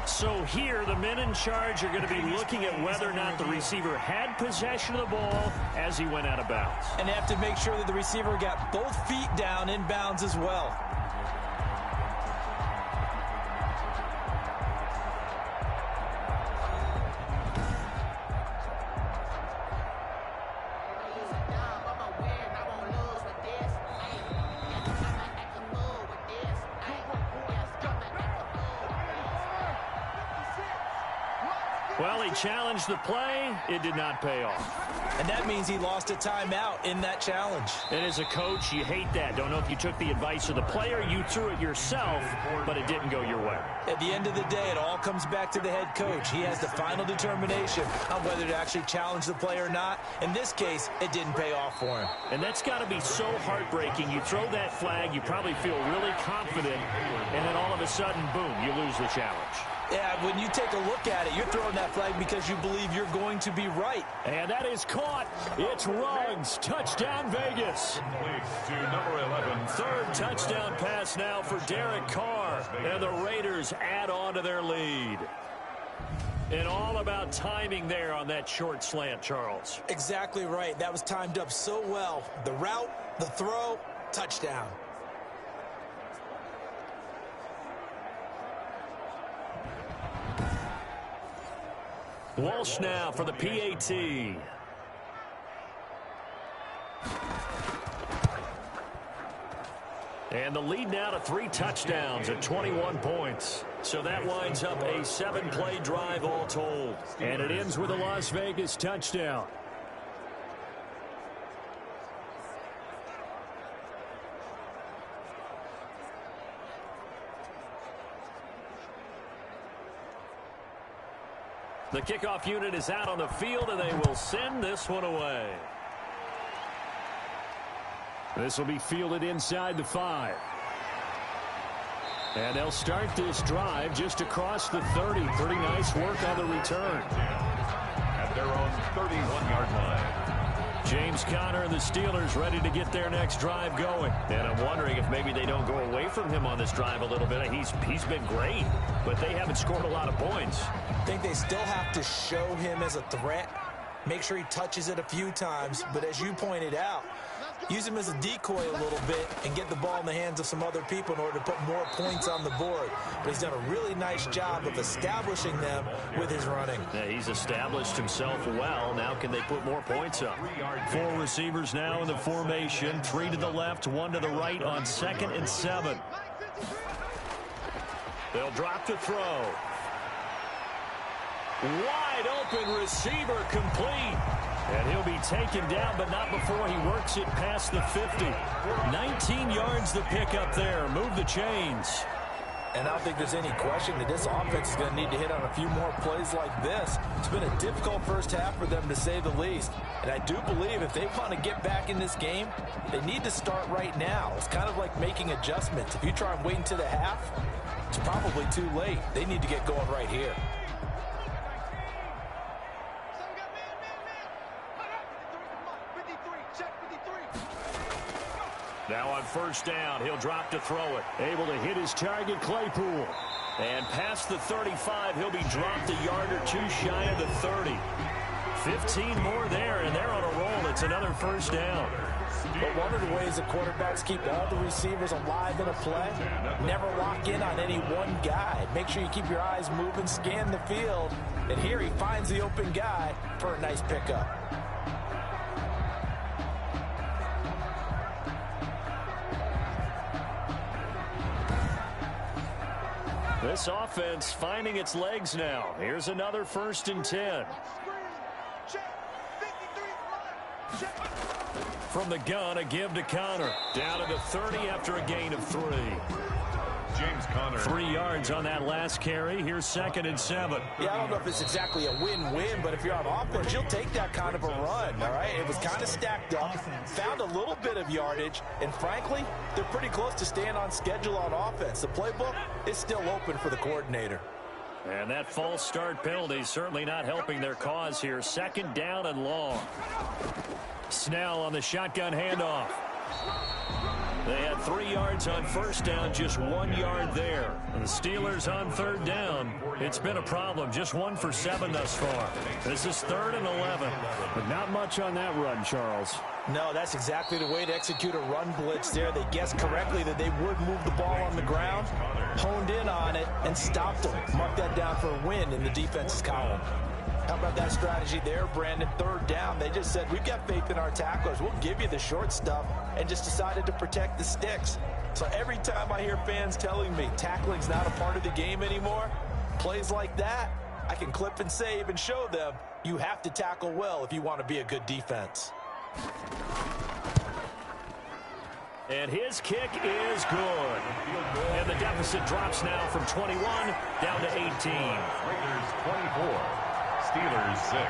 So here, the men in charge are going to be looking at whether or not the receiver had possession of the ball as he went out of bounds. And they have to make sure that the receiver got both feet down in bounds as well. Well, he challenged the play. It did not pay off. And that means he lost a timeout in that challenge. And as a coach, you hate that. Don't know if you took the advice of the player, you threw it yourself, but it didn't go your way. At the end of the day, it all comes back to the head coach. He has the final determination on whether to actually challenge the play or not. In this case, it didn't pay off for him. And that's got to be so heartbreaking. You throw that flag, you probably feel really confident, and then all of a sudden, boom, you lose the challenge. Yeah, when you take a look at it, you're throwing that flag because you believe you're going to be right. And that is caught. It's Ruggs. Touchdown, Vegas. To number 11. 3rd touchdown pass now for Derek Carr. And the Raiders add on to their lead. And all about timing there on that short slant, Charles. Exactly right. That was timed up so well. The route, the throw, touchdown. Walsh now for the PAT. And the lead now to 3 touchdowns at 21 points. So that winds up a 7-play drive all told. And it ends with a Las Vegas touchdown. The kickoff unit is out on the field, and they will send this one away. This will be fielded inside the 5. And they'll start this drive just across the 30. Pretty nice work on the return. At their own 31-yard line. James Conner and the Steelers ready to get their next drive going. And I'm wondering if maybe they don't go away from him on this drive a little bit. He's been great, but they haven't scored a lot of points. I think they still have to show him as a threat. Make sure he touches it a few times. But as you pointed out, use him as a decoy a little bit and get the ball in the hands of some other people in order to put more points on the board. But he's done a really nice job of establishing them with his running. Yeah, he's established himself well. Now can they put more points up? 4 receivers now in the formation. 3 to the left, 1 to the right on 2nd and 7. They'll drop to throw. Wide open receiver complete. And he'll be taken down, but not before he works it past the 50. 19 yards to pick up there. Move the chains. And I don't think there's any question that this offense is going to need to hit on a few more plays like this. It's been a difficult first half for them, to say the least. And I do believe if they want to get back in this game, they need to start right now. It's kind of like making adjustments. If you try and wait until the half, it's probably too late. They need to get going right here. Now on 1st down, he'll drop to throw it. Able to hit his target, Claypool. And past the 35, he'll be dropped a yard or 2 shy of the 30. 15 more there, and they're on a roll. It's another first down. But one of the ways that quarterbacks keep all the receivers alive in a play, never lock in on any one guy. Make sure you keep your eyes moving, scan the field, and here he finds the open guy for a nice pickup. This offense finding its legs now. Here's another 1st and 10. From the gun, a give to Connor. Down to the 30 after a gain of 3. James Conner. 3 yards on that last carry. Here's 2nd and 7. Yeah, I don't know if it's exactly a win-win, but if you're on offense, you'll take that kind of a run, all right? It was kind of stacked up, found a little bit of yardage, and frankly, they're pretty close to staying on schedule on offense. The playbook is still open for the coordinator. And that false start penalty certainly not helping their cause here. 2nd down and long. Snell on the shotgun handoff. They had 3 yards on 1st down, just 1 yard there. And the Steelers on 3rd down. It's been a problem. Just 1 for 7 thus far. This is 3rd and 11. But not much on that run, Charles. No, that's exactly the way to execute a run blitz there. They guessed correctly that they would move the ball on the ground, honed in on it, and stopped them. Mark that down for a win in the defense's column. How about that strategy there, Brandon? 3rd down, they just said, we've got faith in our tacklers. We'll give you the short stuff, and just decided to protect the sticks. So every time I hear fans telling me tackling's not a part of the game anymore, plays like that, I can clip and save and show them you have to tackle well if you want to be a good defense. And his kick is good. And the deficit drops now from 21 down to 18. Raiders 24, Steelers 6.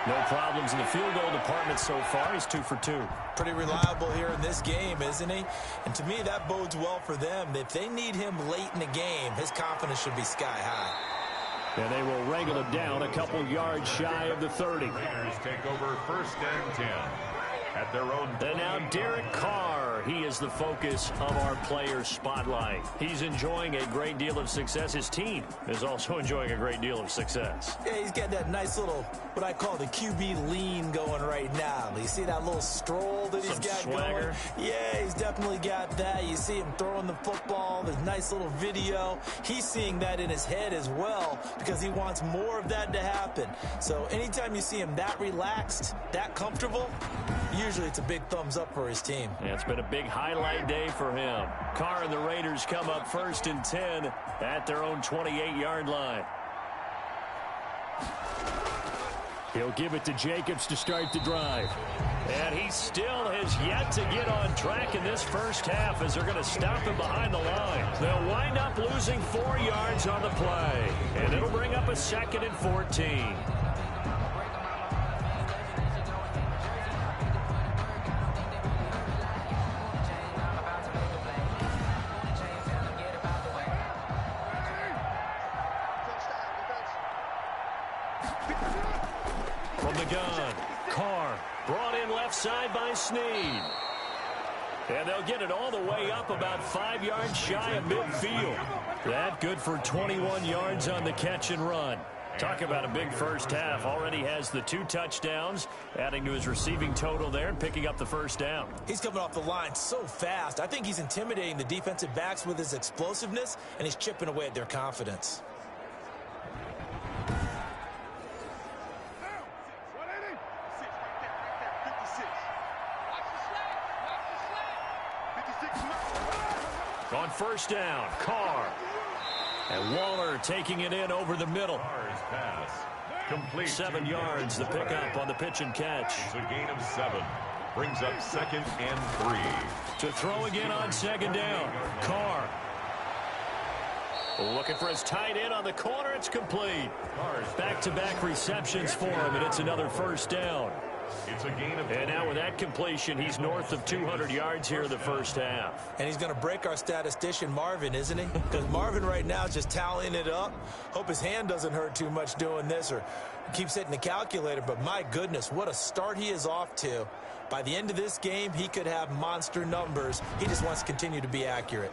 No problems in the field goal department so far. He's 2 for 2. Pretty reliable here in this game, isn't he? And to me, that bodes well for them. If they need him late in the game, his confidence should be sky high. And they will wrangle him down a couple yards shy of the 30. Raiders take over 1st and 10 at their own. And now Derek Carr, he is the focus of our player spotlight. He's enjoying a great deal of success. His team is also enjoying a great deal of success. Yeah, he's got that nice little, what I call the QB lean going right now. You see that little stroll that he's got swagger going? Yeah, he's definitely got that. You see him throwing the football, this nice little video. He's seeing that in his head as well because he wants more of that to happen. So anytime you see him that relaxed, that comfortable, usually it's a big thumbs up for his team. Yeah, it's been a big highlight day for him. Carr and the Raiders come up 1st and 10 at their own 28-yard line. He'll give it to Jacobs to start the drive. And he still has yet to get on track in this first half as they're going to stop him behind the line. They'll wind up losing 4 yards on the play. And it'll bring up a 2nd and 14. From the gun, Carr brought in left side by Snead. And they'll get it all the way up about 5 yards shy of midfield. That good for 21 yards on the catch and run. Talk about a big first half. Already has the 2 touchdowns, adding to his receiving total there and picking up the 1st down. He's coming off the line so fast. I think he's intimidating the defensive backs with his explosiveness, and he's chipping away at their confidence. On 1st down, Carr. And Waller taking it in over the middle. Carr's pass complete. 7 yards, the pickup on the pitch and catch. It's a gain of 7. Brings up 2nd and 3. To throw again on 2nd down, Carr. Looking for his tight end on the corner. It's complete. Back-to-back receptions for him, and it's another 1st down. It's a gain of 4. And now with that completion, he's north of 200 yards here in the first half. And he's going to break our statistician, Marvin, isn't he? Because Marvin right now is just tallying it up. Hope his hand doesn't hurt too much doing this or keeps hitting the calculator. But my goodness, what a start he is off to. By the end of this game, he could have monster numbers. He just wants to continue to be accurate.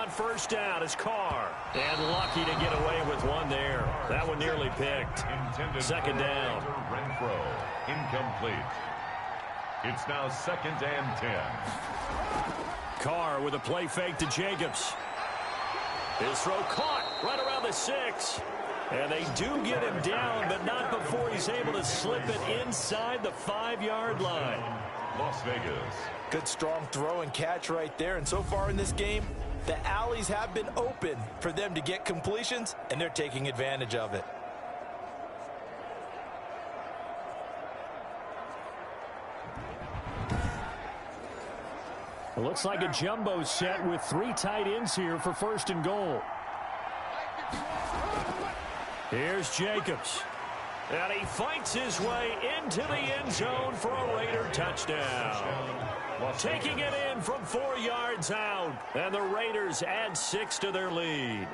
on first down is Carr. And lucky to get away with one there. That one nearly picked. Second down. Renfro, incomplete. It's now 2nd and 10. Carr with a play fake to Jacobs. His throw caught right around the 6. And they do get him down, but not before he's able to slip it inside the 5-yard line. Las Vegas. Good strong throw and catch right there. And so far in this game, the alleys have been open for them to get completions, and they're taking advantage of it. It looks like a jumbo set with 3 tight ends here for 1st and goal. Here's Jacobs. And he fights his way into the end zone for a Raider touchdown. Taking it in from 4 yards out. And the Raiders add 6 to their lead.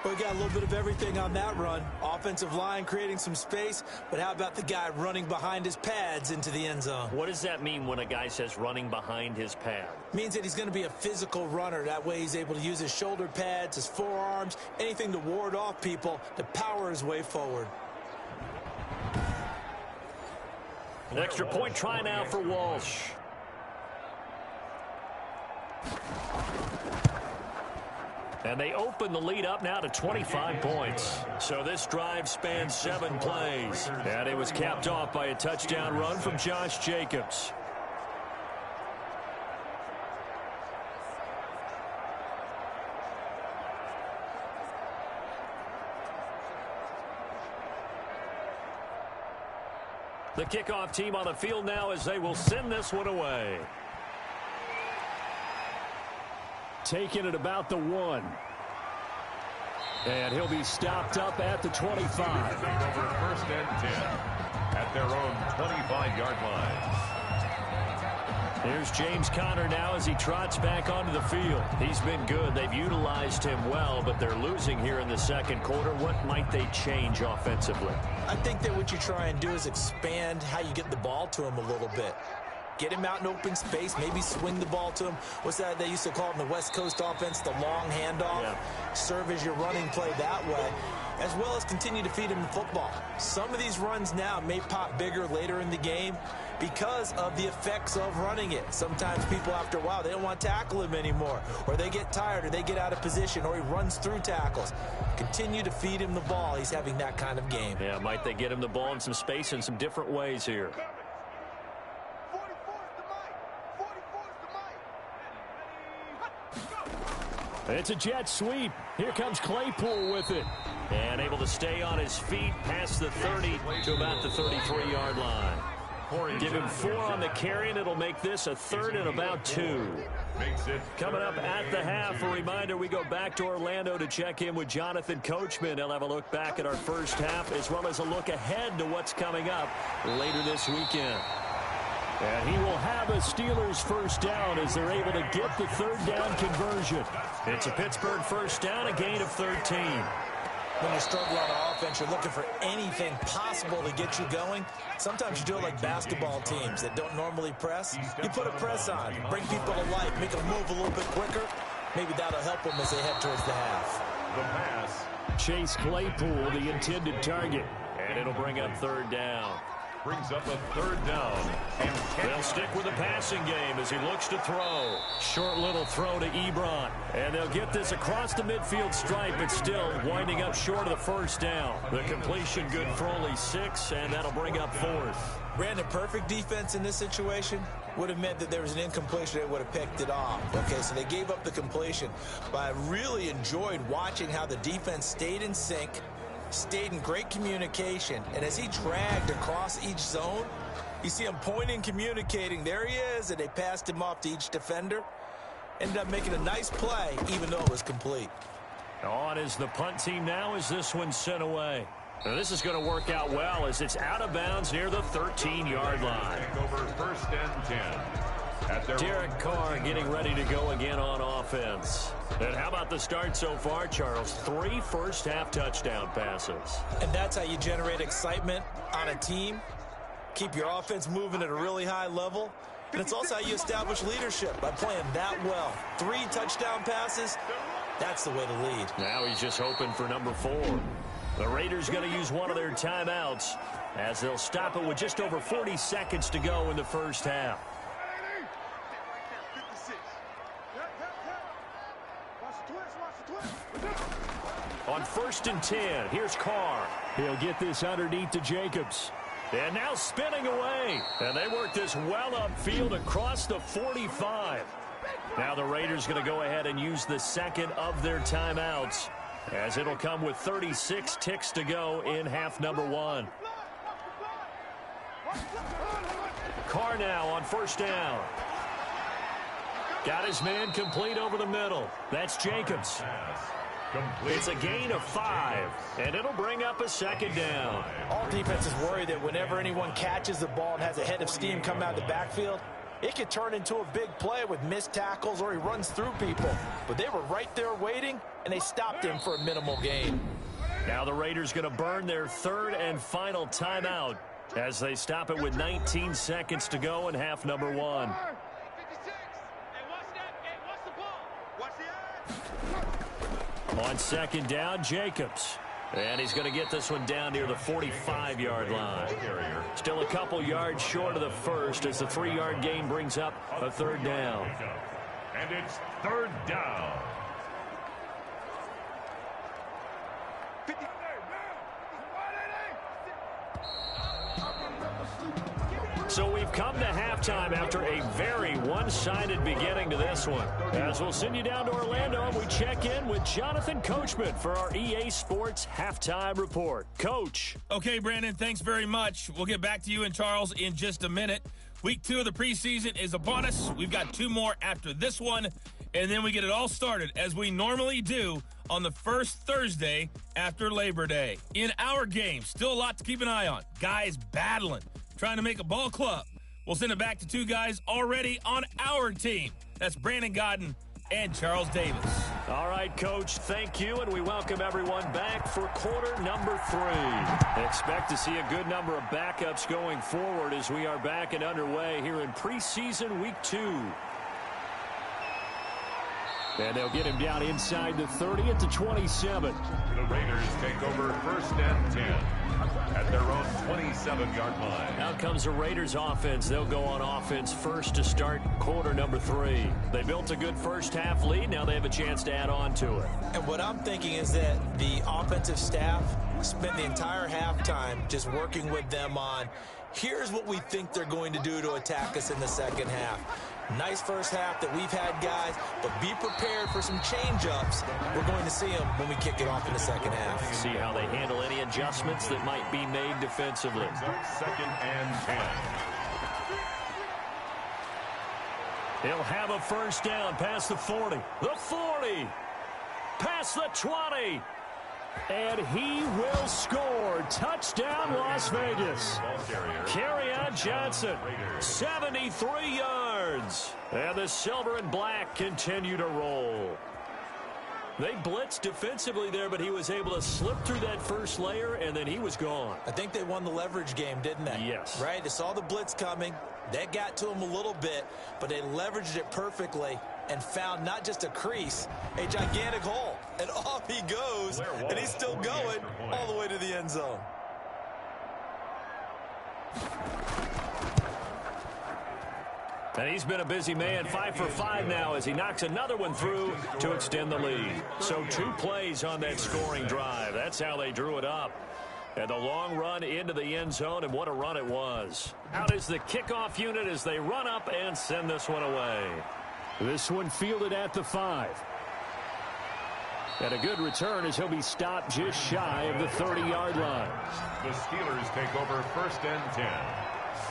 We got a little bit of everything on that run. Offensive line creating some space, but how about the guy running behind his pads into the end zone? What does that mean when a guy says running behind his pad? Means that he's going to be a physical runner. That way he's able to use his shoulder pads, his forearms, anything to ward off people to power his way forward. An extra point try now for Walsh. And they open the lead up now to 25 points. So this drive spans 7 plays. And it was capped off by a touchdown run from Josh Jacobs. The kickoff team on the field now as they will send this one away. Taking it about the 1. And he'll be stopped up at the 25. Over 1st and 10 at their own 25-yard line. Here's James Conner now as he trots back onto the field. He's been good. They've utilized him well, but they're losing here in the 2nd quarter. What might they change offensively? I think that what you try and do is expand how you get the ball to him a little bit. Get him out in open space, maybe swing the ball to him. What's that they used to call it in the West Coast offense, the long handoff? Yeah. Serve as your running play that way, as well as continue to feed him the football. Some of these runs now may pop bigger later in the game because of the effects of running it. Sometimes people, after a while, they don't want to tackle him anymore, or they get tired, or they get out of position, or he runs through tackles. Continue to feed him the ball. He's having that kind of game. Yeah, might they get him the ball in some space in some different ways here. It's a jet sweep. Here comes Claypool with it. And able to stay on his feet past the 30 to about the 33-yard line. Give him 4 on the carry, and it'll make this a 3rd and about 2. Coming up at the half, a reminder, we go back to Orlando to check in with Jonathan Coachman. He'll have a look back at our first half, as well as a look ahead to what's coming up later this weekend. And he will have a Steelers first down as they're able to get the 3rd down conversion. It's a Pittsburgh first down, a gain of 13. When you're struggling on offense, you're looking for anything possible to get you going. Sometimes you do it like basketball teams that don't normally press. You put a press on, bring people to life, make them move a little bit quicker. Maybe that'll help them as they head towards the half. The pass. Chase Claypool, the intended target. And it'll bring up 3rd down. Brings up a 3rd down. And they'll stick with the passing game as he looks to throw. Short little throw to Ebron. And they'll get this across the midfield stripe, but still winding up short of the 1st down. The completion good for only 6, and that'll bring up 4th. Brandon, perfect defense in this situation would have meant that there was an incompletion. They would have picked it off. Okay, so they gave up the completion. But I really enjoyed watching how the defense stayed in sync, stayed in great communication, and as he dragged across each zone, you see him pointing, communicating. There he is, and they passed him off to each defender. Ended up making a nice play, even though it was complete. On is the punt team now as this one's sent away. Now this is going to work out well as it's out of bounds near the 13-yard line. Over 1st and 10. Derek Carr getting ready to go again on offense. And how about the start so far, Charles? 3 first-half touchdown passes. And that's how you generate excitement on a team. Keep your offense moving at a really high level. And it's also how you establish leadership, by playing that well. 3 touchdown passes, that's the way to lead. Now he's just hoping for number 4. The Raiders going to use one of their timeouts as they'll stop it with just over 40 seconds to go in the first half. On 1st and 10, here's Carr. He'll get this underneath to Jacobs. And now spinning away. And they work this well upfield across the 45. Now the Raiders going to go ahead and use the second of their timeouts, as it'll come with 36 ticks to go in half number 1. Carr now on 1st down. Got his man complete over the middle. That's Jacobs. It's a gain of 5, and it'll bring up a 2nd down. All defenses worry that whenever anyone catches the ball and has a head of steam come out of the backfield, it could turn into a big play with missed tackles or he runs through people. But they were right there waiting, and they stopped him for a minimal gain. Now the Raiders going to burn their 3rd and final timeout as they stop it with 19 seconds to go in half number 1. On 2nd down, Jacobs. And he's going to get this one down near the 45-yard line. Still a couple yards short of the first as the 3-yard gain brings up a 3rd down. And it's 3rd down. So we've come to halftime after a very one-sided beginning to this one. As we'll send you down to Orlando, and we check in with Jonathan Coachman for our EA Sports Halftime Report. Coach. Okay, Brandon, thanks very much. We'll get back to you and Charles in just a minute. Week 2 of the preseason is upon us. We've got 2 more after this one, and then we get it all started, as we normally do, on the first Thursday after Labor Day. In our game, still a lot to keep an eye on. Guys battling, trying to make a ball club. We'll send it back to 2 guys already on our team. That's Brandon Godden and Charles Davis. All right, Coach, thank you, and we welcome everyone back for quarter number 3. Expect to see a good number of backups going forward as we are back and underway here in preseason week 2. And they'll get him down inside the 30 at the 27. The Raiders take over 1st and 10 at their own 27-yard line. Out comes the Raiders offense. They'll go on offense first to start quarter number 3. They built a good first half lead. Now they have a chance to add on to it. And what I'm thinking is that the offensive staff spent the entire halftime just working with them on, here's what we think they're going to do to attack us in the second half. Nice first half that we've had, guys, but be prepared for some change-ups. We're going to see them when we kick it off in the second half. See how they handle any adjustments that might be made defensively. 2nd and 10. He'll have a first down past the 40. The 40. Past the 20. And he will score. Touchdown, Las Vegas. Kerryon Johnson, 73 yards. And the silver and black continue to roll. They blitzed defensively there, but he was able to slip through that first layer, and then he was gone. I think they won the leverage game, didn't they? Yes. Right? They saw the blitz coming. That got to him a little bit, but they leveraged it perfectly and found not just a crease, a gigantic hole. And off he goes, and he's still going all the way to the end zone. And he's been a busy man, 5 for 5 now as he knocks another one through to extend the lead. So 2 plays on that scoring drive. That's how they drew it up. And the long run into the end zone, and what a run it was. Out is the kickoff unit as they run up and send this one away. This one fielded at the 5. And a good return as he'll be stopped just shy of the 30-yard line. The Steelers take over 1st and 10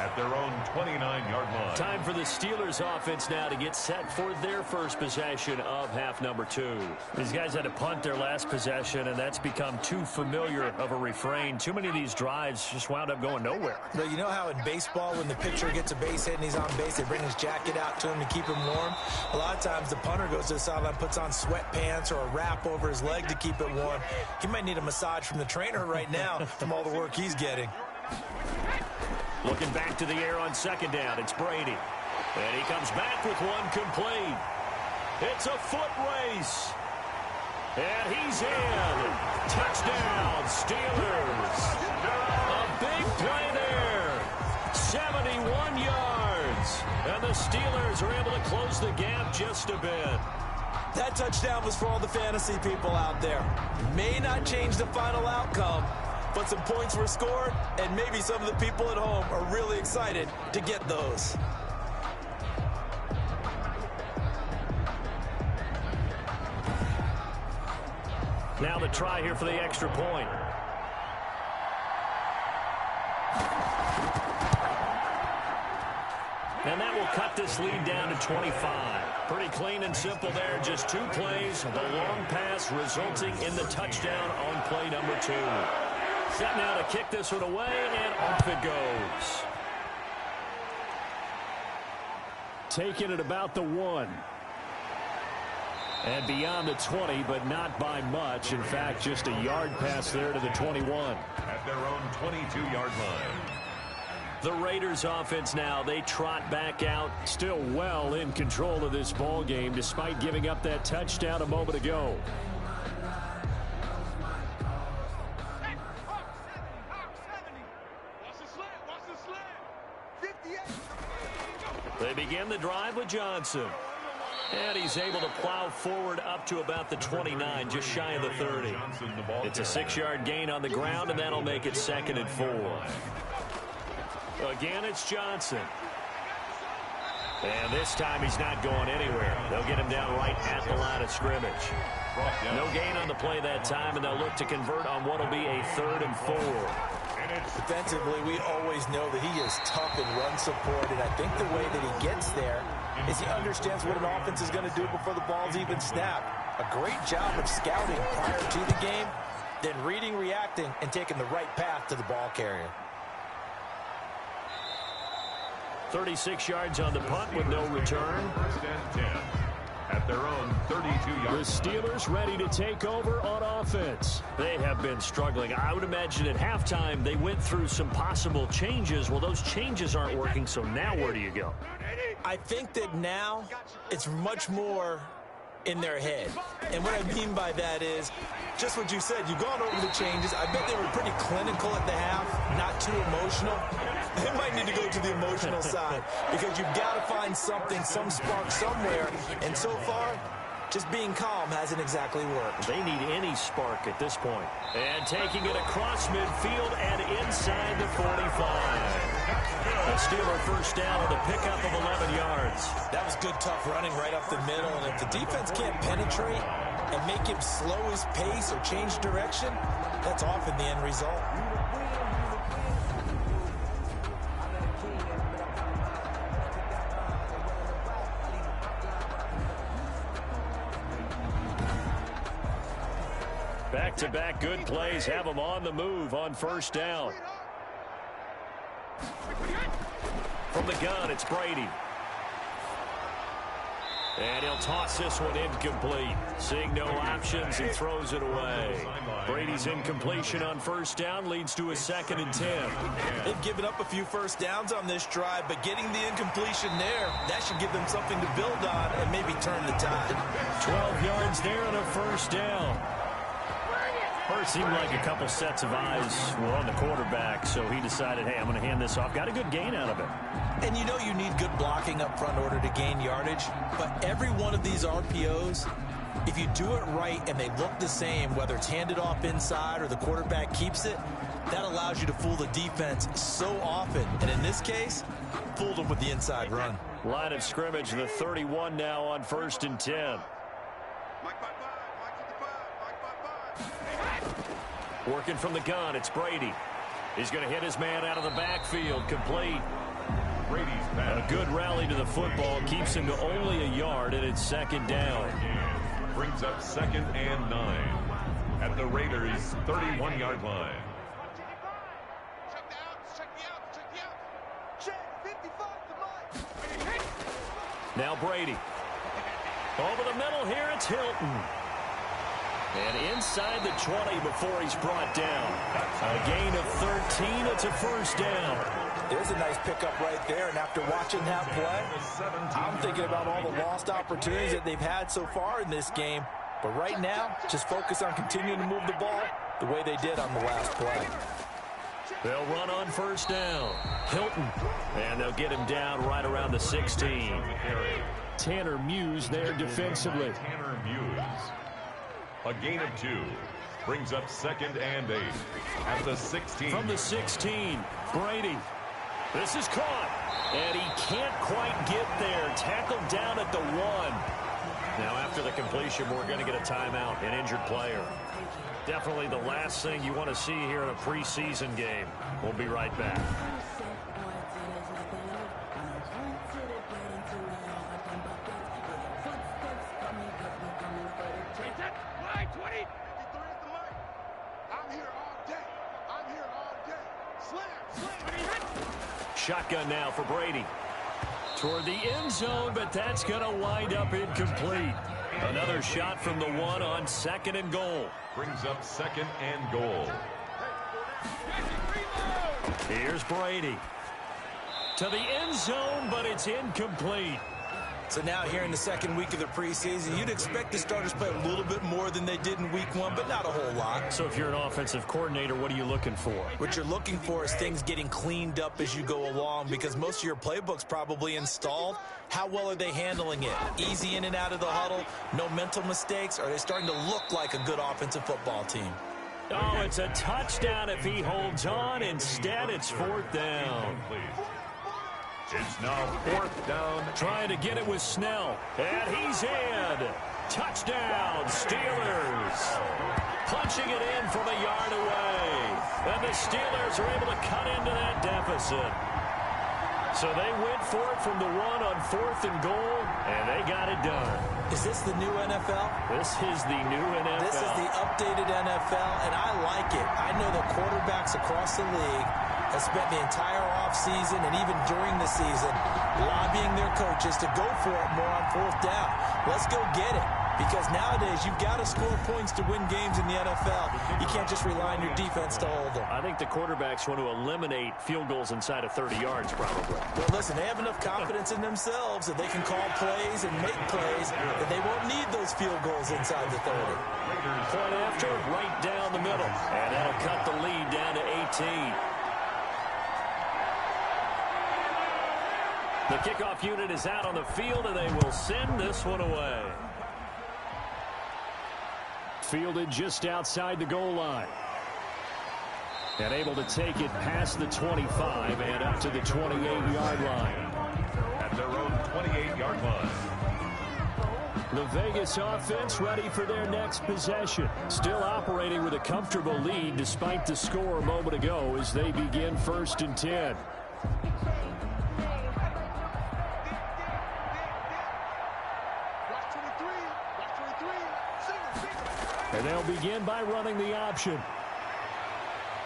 at their own 29-yard line. Time for the Steelers offense now to get set for their first possession of half number 2. These guys had to punt their last possession, and that's become too familiar of a refrain. Too many of these drives just wound up going nowhere. But you know how in baseball, when the pitcher gets a base hit and he's on base, they bring his jacket out to him to keep him warm? A lot of times the punter goes to the sideline, puts on sweatpants or a wrap over his leg to keep it warm. He might need a massage from the trainer right now from all the work he's getting. Looking back to the air on 2nd down, it's Brady. And he comes back with one complete. It's a foot race. And he's in. Touchdown, Steelers. A big play there. 71 yards. And the Steelers are able to close the gap just a bit. That touchdown was for all the fantasy people out there. May not change the final outcome, but some points were scored, and maybe some of the people at home are really excited to get those. Now the try here for the extra point. And that will cut this lead down to 25. Pretty clean and simple there. Just 2 plays. The long pass resulting in the touchdown on play number 2. Set now to kick this one away, and off it goes. Taking it about the 1. And beyond the 20, but not by much. In fact, just a yard pass there to the 21. At their own 22-yard line. The Raiders offense now, they trot back out, still well in control of this ball game despite giving up that touchdown a moment ago. They begin the drive with Johnson. And he's able to plow forward up to about the 29, just shy of the 30. It's a 6-yard gain on the ground, and that'll make it 2nd and 4. Again, it's Johnson. And this time he's not going anywhere. They'll get him down right at the line of scrimmage. No gain on the play that time, and they'll look to convert on what will be a 3rd and 4. Defensively, we always know that he is tough in run support, and I think the way that he gets there is he understands what an offense is going to do before the ball's even snapped. A great job of scouting prior to the game, then reading, reacting, and taking the right path to the ball carrier. 36 yards on the punt with no return. 1st and 10 at their own 32-yard. The Steelers ready to take over on offense. They have been struggling. I would imagine at halftime they went through some possible changes. Well, those changes aren't working, so now where do you go? I think that now it's much more in their head. And what I mean by that is just what you said. You've gone over the changes. I bet they were pretty clinical at the half, not too emotional. They might need to go to the emotional side because you've got to find something, some spark somewhere. And so far, just being calm hasn't exactly worked. They need any spark at this point. And taking it across midfield and inside the 45. A Steeler first down with a pickup of 11 yards. That was good, tough running right up the middle. And if the defense can't penetrate and make him slow his pace or change direction, that's often the end result. Back-to-back good plays have them on the move on first down. From the gun, it's Brady. And he'll toss this one incomplete. Seeing no options, he throws it away. Brady's incompletion on first down leads to a 2nd and 10. They've given up a few first downs on this drive, but getting the incompletion there, that should give them something to build on and maybe turn the tide. 12 yards there on a first down. First seemed like a couple sets of eyes were on the quarterback, so he decided, hey, I'm going to hand this off. Got a good gain out of it. And you know you need good blocking up front in order to gain yardage, but every one of these RPOs, if you do it right and they look the same, whether it's handed off inside or the quarterback keeps it, that allows you to fool the defense so often. And in this case, fooled them with the inside run. Line of scrimmage, the 31 now on 1st and 10. Working from the gun, it's Brady. He's going to hit his man out of the backfield, complete. Brady's pass. A good rally to the football keeps him to only a yard, and it's 2nd down. Brings up 2nd and 9 at the Raiders' 31-yard line. Now Brady. Over the middle here, it's Hilton. And inside the 20 before he's brought down. A gain of 13. It's a first down. There's a nice pickup right there, and after watching that play, I'm thinking about all the lost opportunities that they've had so far in this game. But right now, just focus on continuing to move the ball the way they did on the last play. They'll run on first down. Hilton. And they'll get him down right around the 16. Tanner Muse there defensively. Tanner Muse. A gain of 2. Brings up 2nd and 8 at the 16. From the 16, Brady. This is caught. And he can't quite get there. Tackled down at the 1. Now after the completion, we're going to get a timeout, an injured player. Definitely the last thing you want to see here in a preseason game. We'll be right back. Shotgun now for Brady. Toward the end zone, but that's going to wind up incomplete. Another shot from the 1 on 2nd and goal. Brings up 2nd and goal. Here's Brady. To the end zone, but it's incomplete. So now here in the second week of the preseason, you'd expect the starters play a little bit more than they did in week 1, but not a whole lot. So if you're an offensive coordinator, what are you looking for? What you're looking for is things getting cleaned up as you go along, because most of your playbook's probably installed. How well are they handling it? Easy in and out of the huddle, no mental mistakes? Are they starting to look like a good offensive football team? Oh, it's a touchdown if he holds on. Instead, it's 4th down. It's now 4th down. Trying to get it with Snell. And he's in. Touchdown, Steelers. Punching it in from a yard away. And the Steelers are able to cut into that deficit. So they went for it from the 1 on 4th and goal, and they got it done. Is this the new NFL? This is the new NFL. This is the updated NFL, and I like it. I know that quarterbacks across the league have spent the entire offseason and even during the season lobbying their coaches to go for it more on 4th down. Let's go get it. Because nowadays, you've got to score points to win games in the NFL. You can't just rely on your defense to hold them. I think the quarterbacks want to eliminate field goals inside of 30 yards, probably. Well, listen, they have enough confidence in themselves that they can call plays and make plays, that they won't need those field goals inside the 30. Point after, right down the middle. And that'll cut the lead down to 18. The kickoff unit is out on the field, and they will send this one away. Fielded just outside the goal line. And able to take it past the 25 and up to the 28-yard line. At their own 28-yard line. The Vegas offense ready for their next possession. Still operating with a comfortable lead despite the score a moment ago as they begin 1st and 10. And they'll begin by running the option.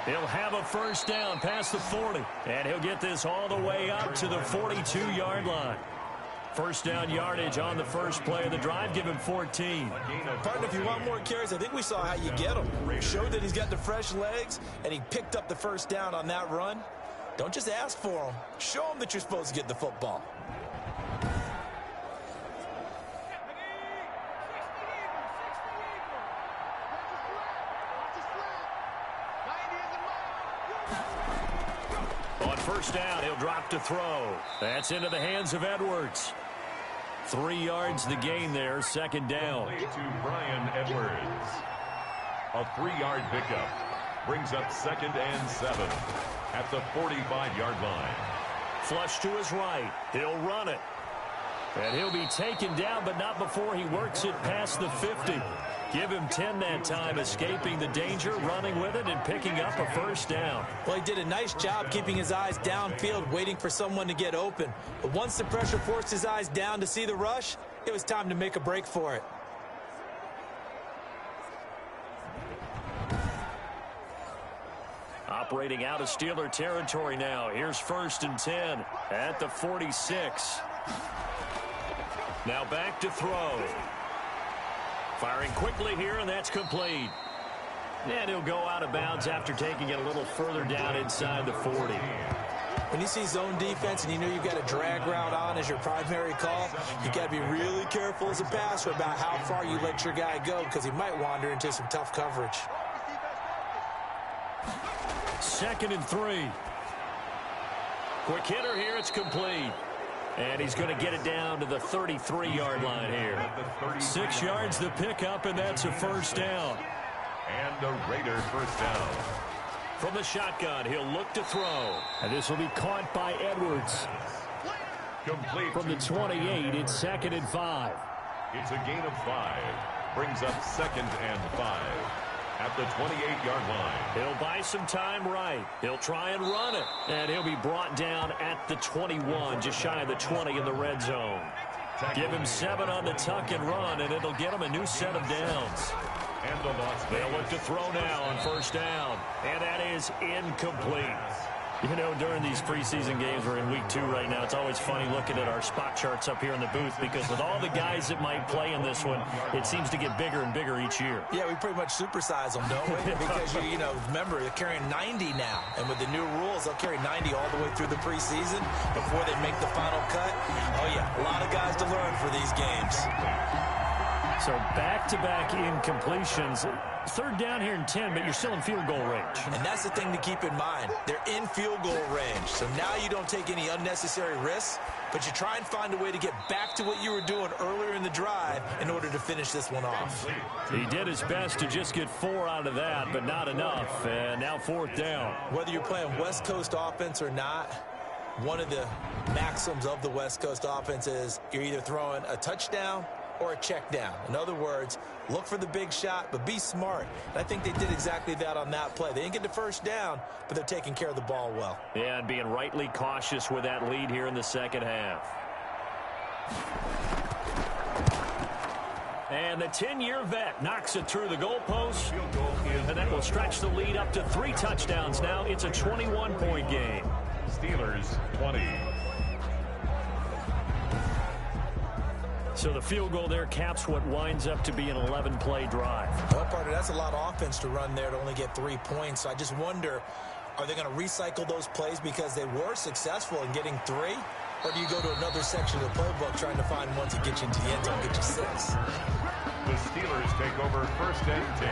He'll have a first down past the 40. And he'll get this all the way up to the 42-yard line. First down yardage on the first play of the drive. Give him 14. Partner, if you want more carries, I think we saw how you get him. Showed that he's got the fresh legs, and he picked up the first down on that run. Don't just ask for him. Show him that you're supposed to get the football. First down, he'll drop to throw. That's into the hands of Edwards. 3 yards the gain there, 2nd down. To Brian Edwards. A 3-yard pickup. Brings up 2nd and 7 at the 45-yard line. Flush to his right. He'll run it. And he'll be taken down, but not before he works it past the 50. Give him 10 that time, escaping the danger, running with it, and picking up a first down. Well, he did a nice job keeping his eyes downfield, waiting for someone to get open. But once the pressure forced his eyes down to see the rush, it was time to make a break for it. Operating out of Steeler territory now. Here's 1st and 10 at the 46. Now back to throw. Firing quickly here, and that's complete. And he'll go out of bounds after taking it a little further down inside the 40. When you see zone defense and you know you've got a drag route on as your primary call, you got to be really careful as a passer about how far you let your guy go because he might wander into some tough coverage. 2nd and 3. Quick hitter here, it's complete. And he's going to get it down to the 33-yard line here. 6 yards the pickup, and that's a first down. And a Raider first down. From the shotgun, he'll look to throw. And this will be caught by Edwards. Complete. From the 28, it's 2nd and 5. It's a gain of 5. Brings up 2nd and 5. At the 28-yard line. He'll buy some time right. He'll try and run it. And he'll be brought down at the 21, just shy of the 20 in the red zone. Give him 7 on the tuck and run, and it'll get him a new set of downs. And the loss. They'll look to throw now on first down. And that is incomplete. You know, during these preseason games, we're in week 2 right now. It's always funny looking at our spot charts up here in the booth because with all the guys that might play in this one, it seems to get bigger and bigger each year. Yeah, we pretty much supersize them, don't we? Because, you know, remember, they're carrying 90 now. And with the new rules, they'll carry 90 all the way through the preseason before they make the final cut. Oh, yeah, a lot of guys to learn for these games. So back-to-back incompletions. 3rd down here in 10, but you're still in field goal range. And that's the thing to keep in mind. They're in field goal range. So now you don't take any unnecessary risks, but you try and find a way to get back to what you were doing earlier in the drive in order to finish this one off. He did his best to just get 4 out of that, but not enough. And now 4th down. Whether you're playing West Coast offense or not, one of the maxims of the West Coast offense is you're either throwing a touchdown or a check down. In other words, look for the big shot, but be smart. And I think they did exactly that on that play. They didn't get the first down, but they're taking care of the ball well. Yeah, and being rightly cautious with that lead here in the second half. And the 10-year vet knocks it through the goalpost, and that will stretch the lead up to 3 touchdowns now. It's a 21-point game. Steelers 20. So the field goal there caps what winds up to be an 11-play drive. Well, partner, that's a lot of offense to run there to only get 3 points. So I just wonder, are they going to recycle those plays because they were successful in getting 3? Or do you go to another section of the playbook trying to find one to get you into the end zone, get you 6? The Steelers take over 1st and 10.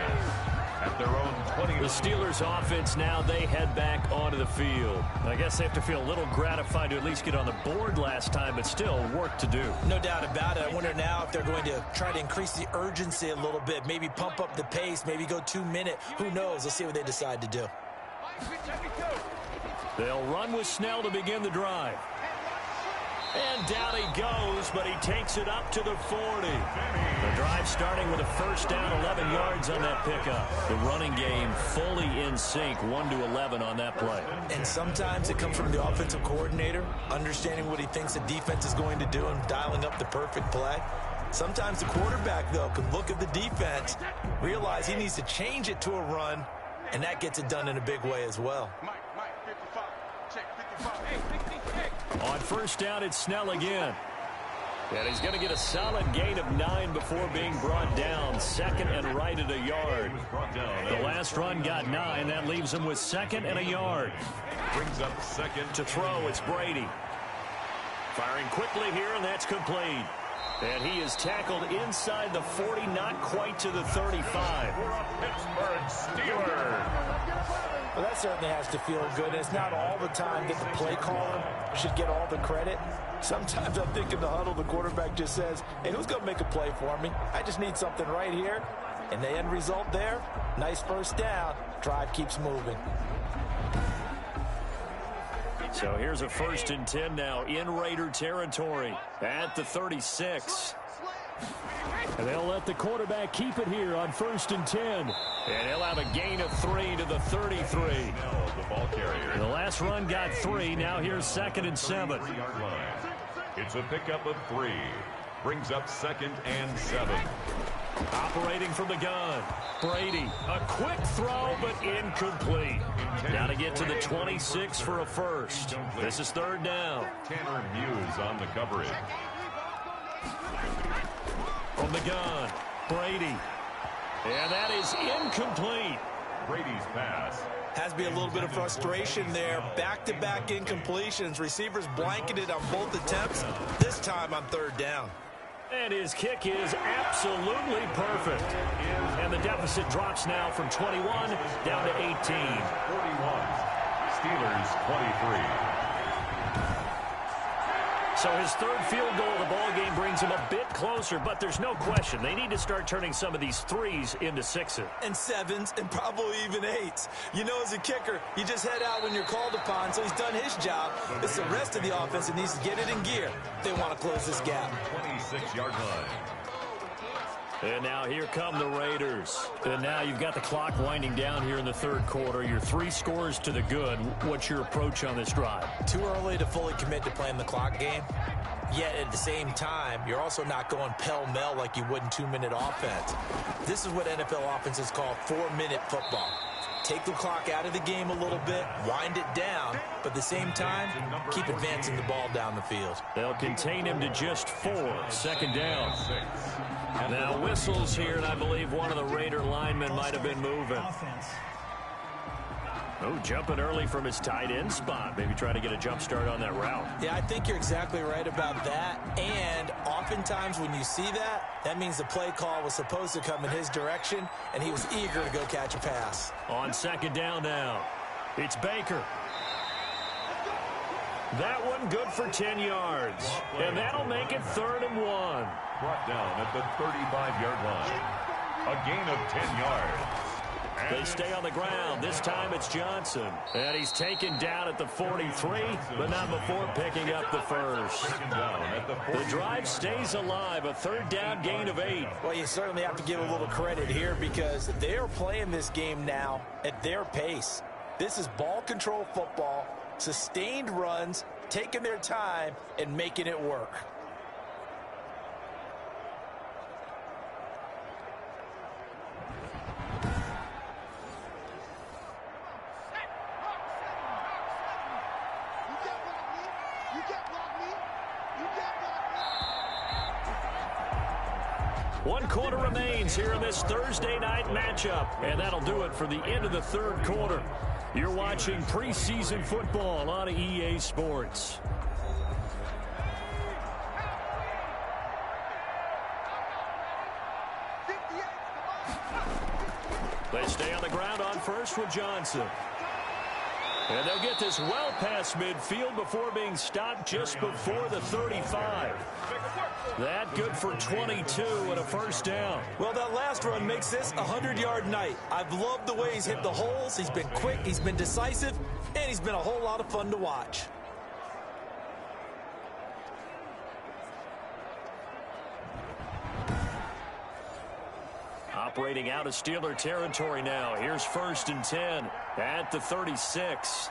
At their own 20. The Steelers offense now, they head back onto the field. I guess they have to feel a little gratified to at least get on the board last time, but still work to do. No doubt about it. I wonder now if they're going to try to increase the urgency a little bit, maybe pump up the pace, maybe go 2-minute. Who knows? Let's see what they decide to do. They'll run with Snell to begin the drive. And down he goes, but he takes it up to the 40. The drive starting with a first down, 11 yards on that pickup. The running game fully in sync, 1-11 on that play. And sometimes it comes from the offensive coordinator, understanding what he thinks the defense is going to do and dialing up the perfect play. Sometimes the quarterback, though, can look at the defense, realize he needs to change it to a run, and that gets it done in a big way as well. On first down, it's Snell again. And he's going to get a solid gain of 9 before being brought down. 2nd and right at a yard. The last run got 9. That leaves him with 2nd and a yard. Brings up 2nd. To throw, it's Brady. Firing quickly here, and that's complete. And he is tackled inside the 40, not quite to the 35. Pittsburgh Steelers. Well, that certainly has to feel good. It's not all the time that the play caller should get all the credit. Sometimes I think in the huddle, the quarterback just says, hey, who's going to make a play for me? I just need something right here. And the end result there, nice first down. Drive keeps moving. So here's a 1st and 10 now in Raider territory at the 36. And they'll let the quarterback keep it here on 1st and 10. And he'll have a gain of 3 to the 33. The ball carrier. The last run got 3. Now here's 2nd and 7. It's a pickup of 3. Brings up 2nd and 7. Operating from the gun. Brady, a quick throw, but incomplete. Now to get to the 26 for a first. This is 3rd down. Tanner Muse on the coverage. From the gun, Brady. And that is incomplete. Brady's pass. Has to be a little bit of frustration there. Back-to-back incompletions. Receivers blanketed on both attempts, this time on third down. And his kick is absolutely perfect. And the deficit drops now from 21 down to 18. 41. Steelers 23. So his third field goal of the ball game brings him a bit closer, but there's no question they need to start turning some of these threes into sixes. And sevens, and probably even eights. You know, as a kicker, you just head out when you're called upon, so he's done his job. It's the rest of the offense that needs to get it in gear if they want to close this gap. 26-yard line. And now here come the Raiders. And now you've got the clock winding down here in the third quarter. Your 3 scores to the good. What's your approach on this drive? Too early to fully commit to playing the clock game. Yet at the same time, you're also not going pell-mell like you would in 2-minute offense. This is what NFL offenses call 4-minute football. Take the clock out of the game a little bit, wind it down, but at the same time, keep advancing the ball down the field. They'll contain him to just 4. Second down. Now whistles here, and I believe one of the Raider linemen might have been moving. Oh, jumping early from his tight end spot. Maybe try to get a jump start on that route. Yeah, I think you're exactly right about that. And oftentimes when you see that, that means the play call was supposed to come in his direction, and he was eager to go catch a pass. On second down now, it's Baker. That one good for 10 yards. And that'll make it 3rd and 1. Brought down at the 35-yard line. A gain of 10 yards. They stay on the ground. This time it's Johnson. And he's taken down at the 43, but not before picking up the first. The drive stays alive. A 3rd down gain of 8. Well, you certainly have to give a little credit here because they're playing this game now at their pace. This is ball control football, sustained runs, taking their time, and making it work. One quarter remains here in this Thursday night matchup, and that'll do it for the end of the third quarter. You're watching preseason football on EA Sports. They stay on the ground on first with Johnson. And they'll get this well past midfield before being stopped just before the 35. That good for 22 and a first down. Well, that last run makes this a 100-yard night. I've loved the way he's hit the holes. He's been quick, he's been decisive, and he's been a whole lot of fun to watch. Operating out of Steeler territory now. Here's 1st and 10 at the 36.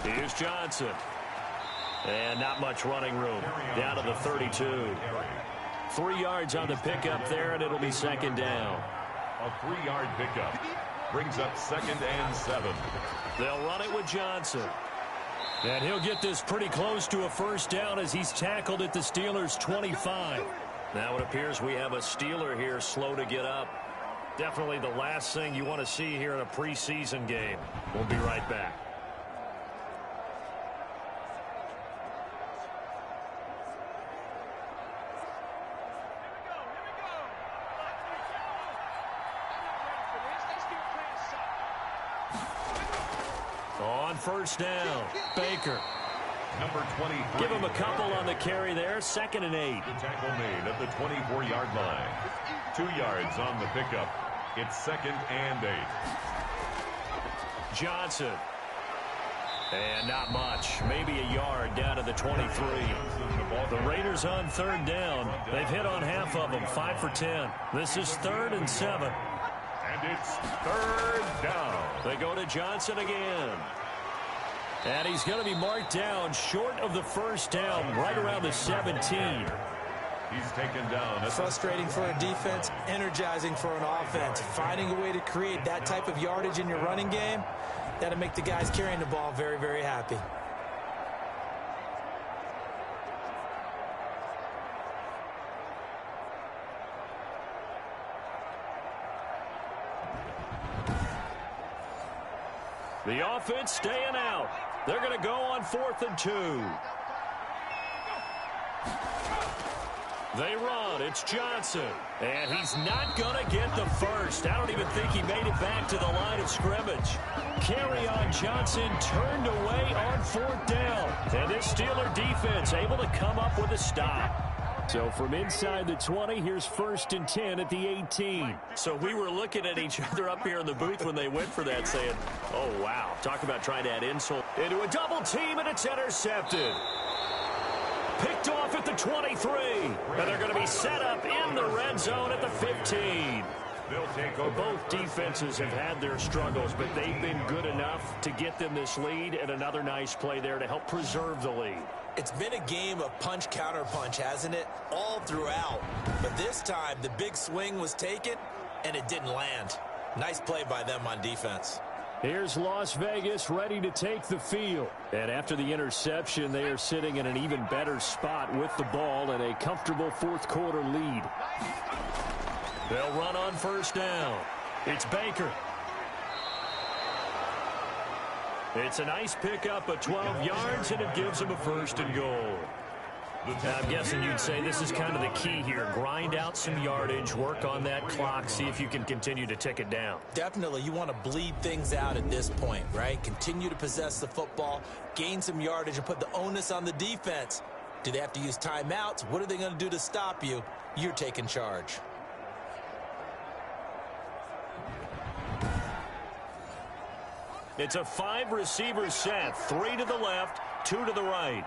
Here's Johnson. And not much running room. Down to the 32. 3 yards on the pickup there, and it'll be 2nd down. A 3-yard pickup brings up 2nd and 7. They'll run it with Johnson. And he'll get this pretty close to a first down as he's tackled at the Steelers' 25. Now it appears we have a Steeler here slow to get up. Definitely the last thing you want to see here in a preseason game. We'll be right back. On first down, Baker. Number 23. Give him a couple on the carry there. 2nd and 8. The tackle made at the 24-yard line. 2 yards on the pickup. It's 2nd and 8. Johnson. And not much. Maybe a yard down to the 23. The Raiders on 3rd down. They've hit on half of them. 5 for 10. This is 3rd and 7. And it's 3rd down. They go to Johnson again. And he's going to be marked down short of the first down, right around the 17. He's taken down. Frustrating for a defense, energizing for an offense. Finding a way to create that type of yardage in your running game, that'll make the guys carrying the ball very, very happy. The offense staying out. They're going to go on 4th and 2. They run. It's Johnson. And he's not going to get the first. I don't even think he made it back to the line of scrimmage. Carry on Johnson turned away on 4th down. And this Steeler defense able to come up with a stop. So from inside the 20, here's 1st and 10 at the 18. So we were looking at each other up here in the booth when they went for that saying, oh, wow. Talk about trying to add insult into a double team, and it's intercepted. Picked off at the 23. And they're going to be set up in the red zone at the 15. Both defenses have had their struggles, but they've been good enough to get them this lead, and another nice play there to help preserve the lead. It's been a game of punch-counter-punch, hasn't it? All throughout. But this time, the big swing was taken, and it didn't land. Nice play by them on defense. Here's Las Vegas ready to take the field. And after the interception, they are sitting in an even better spot with the ball and a comfortable fourth-quarter lead. They'll run on 1st down. It's Baker. It's a nice pickup of 12 yards, and it gives them a 1st and goal. Now, I'm guessing you'd say this is kind of the key here. Grind out some yardage, work on that clock, see if you can continue to tick it down. Definitely, you want to bleed things out at this point, right? Continue to possess the football, gain some yardage, and put the onus on the defense. Do they have to use timeouts? What are they going to do to stop you? You're taking charge. It's a 5-receiver set. 3 to the left, 2 to the right.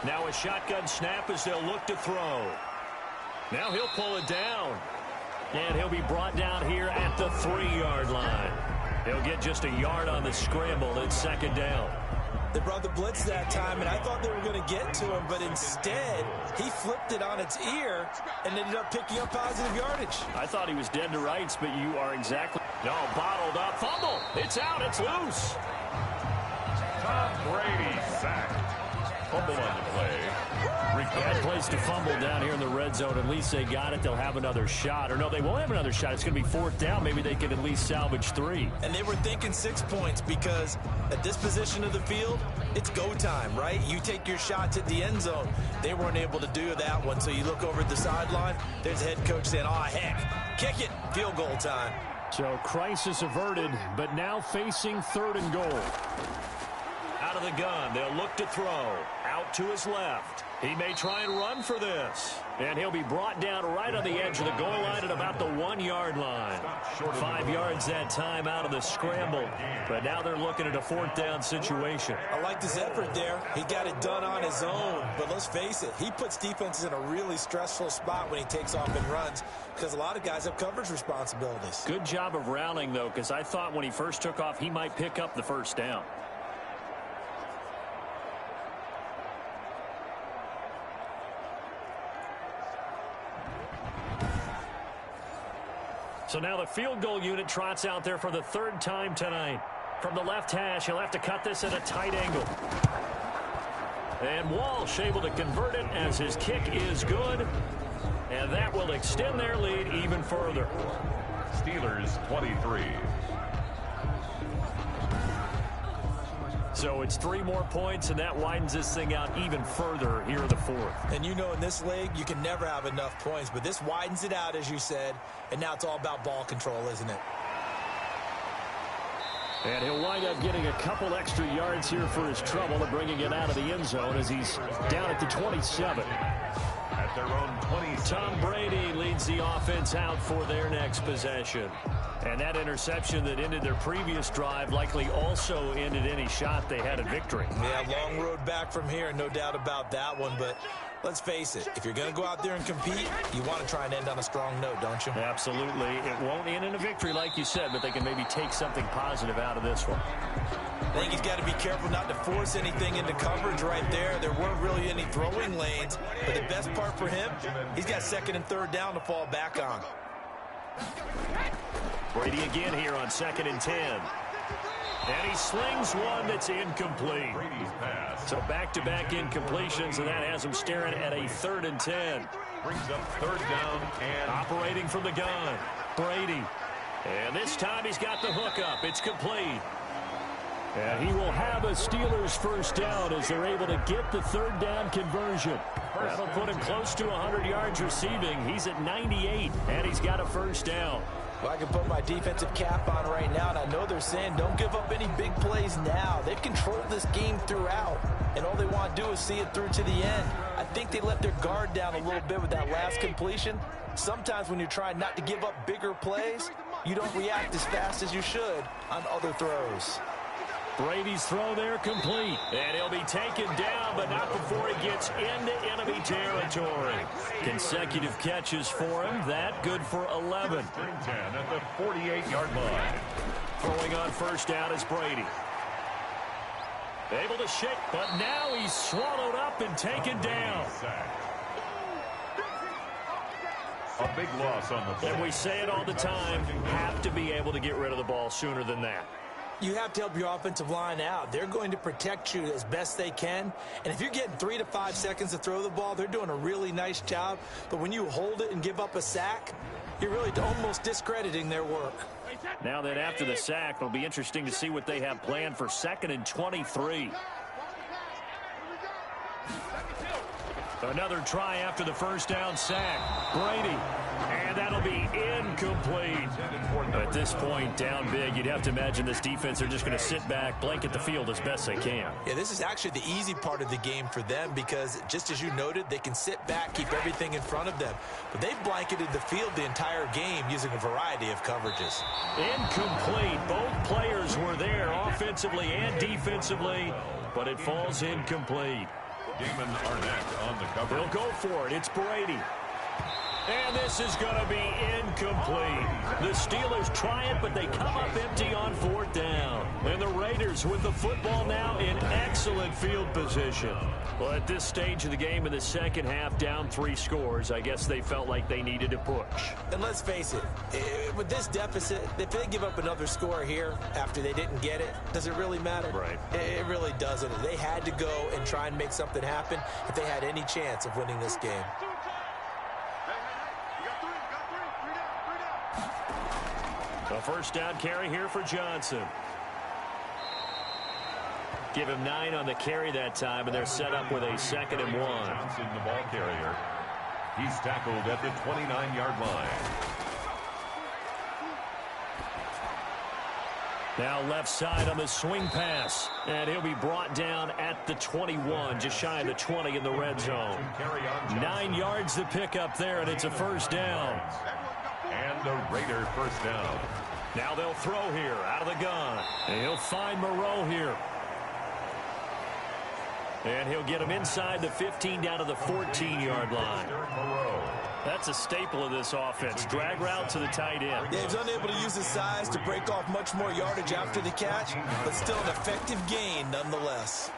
Now a shotgun snap as they'll look to throw. Now he'll pull it down. And he'll be brought down here at the 3-yard line. He'll get just a yard on the scramble. It's 2nd down. They brought the blitz that time, and I thought they were going to get to him, but instead, he flipped it on its ear and ended up picking up positive yardage. I thought he was dead to rights, but you are exactly... No, bottled up. Fumble. It's out. It's loose. Tom Brady sacked. Fumble on the play. Bad place to fumble down here in the red zone. At least they got it. They'll have another shot. Or no, they won't have another shot. It's going to be 4th down. Maybe they can at least salvage 3. And they were thinking 6 points because at this position of the field, it's go time, right? You take your shots at the end zone. They weren't able to do that one. So you look over at the sideline, there's the head coach saying, oh, heck, kick it, field goal time. So crisis averted, but now facing 3rd and goal. Out of the gun, they'll look to throw. Out to his left. He may try and run for this. And he'll be brought down right on the edge of the goal line at about the 1-yard line. 5 yards that time out of the scramble. But now they're looking at a 4th down situation. I liked his effort there. He got it done on his own. But let's face it, he puts defenses in a really stressful spot when he takes off and runs because a lot of guys have coverage responsibilities. Good job of rallying, though, because I thought when he first took off, he might pick up the 1st down. So now the field goal unit trots out there for the 3rd time tonight. From the left hash, he'll have to cut this at a tight angle. And Walsh able to convert it as his kick is good. And that will extend their lead even further. Steelers 23. So it's 3 more points, and that widens this thing out even further here in the 4th. And you know in this league, you can never have enough points, but this widens it out, as you said, and now it's all about ball control, isn't it? And he'll wind up getting a couple extra yards here for his trouble and bringing it out of the end zone as he's down at the 27. At their own 27. Tom Brady leads the offense out for their next possession. And that interception that ended their previous drive likely also ended any shot they had at victory. Yeah, long road back from here, no doubt about that one. But let's face it, if you're going to go out there and compete, you want to try and end on a strong note, don't you? Absolutely. It won't end in a victory like you said, but they can maybe take something positive out of this one. I think he's got to be careful not to force anything into coverage right there. There weren't really any throwing lanes. But the best part for him, he's got 2nd and 3rd down to fall back on. Brady again here on 2nd and 10. And he slings one that's incomplete. So back-to-back incompletions, and that has him staring at a 3rd and 10. Brings up 3rd down and operating from the gun. Brady. And this time he's got the hook up. It's complete. And he will have a Steelers first down as they're able to get the third down conversion. That'll put him close to 100 yards receiving. He's at 98, and he's got a first down. Well, I can put my defensive cap on right now, and I know they're saying don't give up any big plays now. They've controlled this game throughout, and all they want to do is see it through to the end. I think they let their guard down a little bit with that last completion. Sometimes when you're trying not to give up bigger plays, you don't react as fast as you should on other throws. Brady's throw there complete. And he'll be taken down, but not before he gets into enemy territory. Consecutive catches for him. That good for 11. 10 at the 48-yard line. Throwing on first down is Brady. Able to shake, but now he's swallowed up and taken down. A big loss on the play. And we say it all the time, have to be able to get rid of the ball sooner than that. You have to help your offensive line out. They're going to protect you as best they can. And if you're getting 3 to 5 seconds to throw the ball, they're doing a really nice job. But when you hold it and give up a sack, you're really almost discrediting their work. Now that after the sack, it'll be interesting to see what they have planned for 2nd and 23. Another try after the first down sack. Brady. And that'll be incomplete. At this point, down big, you'd have to imagine this defense are just going to sit back, blanket the field as best they can. Yeah, this is actually the easy part of the game for them because, just as you noted, they can sit back, keep everything in front of them. But they've blanketed the field the entire game using a variety of coverages. Incomplete. Both players were there offensively and defensively, but it falls incomplete. Damon Arnett on the cover. They'll go for it. It's Brady. And this is going to be incomplete. The Steelers try it, but they come up empty on 4th down. And the Raiders with the football now in excellent field position. Well, at this stage of the game in the second half, down 3 scores, I guess they felt like they needed to push. And let's face it, with this deficit, if they give up another score here after they didn't get it, does it really matter? Right. It really doesn't. They had to go and try and make something happen if they had any chance of winning this game. A first down carry here for Johnson. Give him 9 on the carry that time, and they're set up with a 2nd and 1. Johnson, the ball carrier. He's tackled at the 29-yard line. Now left side on the swing pass, and he'll be brought down at the 21, just shy of the 20 in the red zone. 9 yards to pick up there, and it's a first down. And the Raider first down. Now they'll throw here out of the gun. And he'll find Moreau here. And he'll get him inside the 15 down to the 14-yard line. That's a staple of this offense. Drag route to the tight end. Yeah, he's unable to use his size to break off much more yardage after the catch, but still an effective gain nonetheless.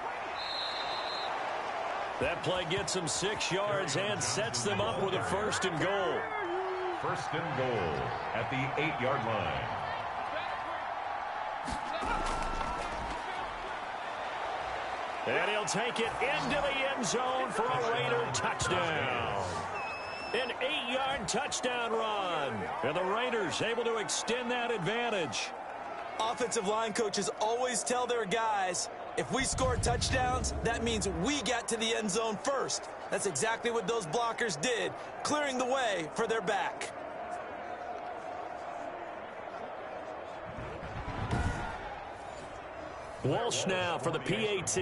That play gets him 6 yards and sets them up with a 1st and goal. 1st and goal at the 8-yard line. And he'll take it into the end zone for a Raider touchdown. An 8-yard touchdown run. And the Raiders able to extend that advantage. Offensive line coaches always tell their guys, if we score touchdowns, that means we got to the end zone first. That's exactly what those blockers did, clearing the way for their back. Walsh now for the PAT.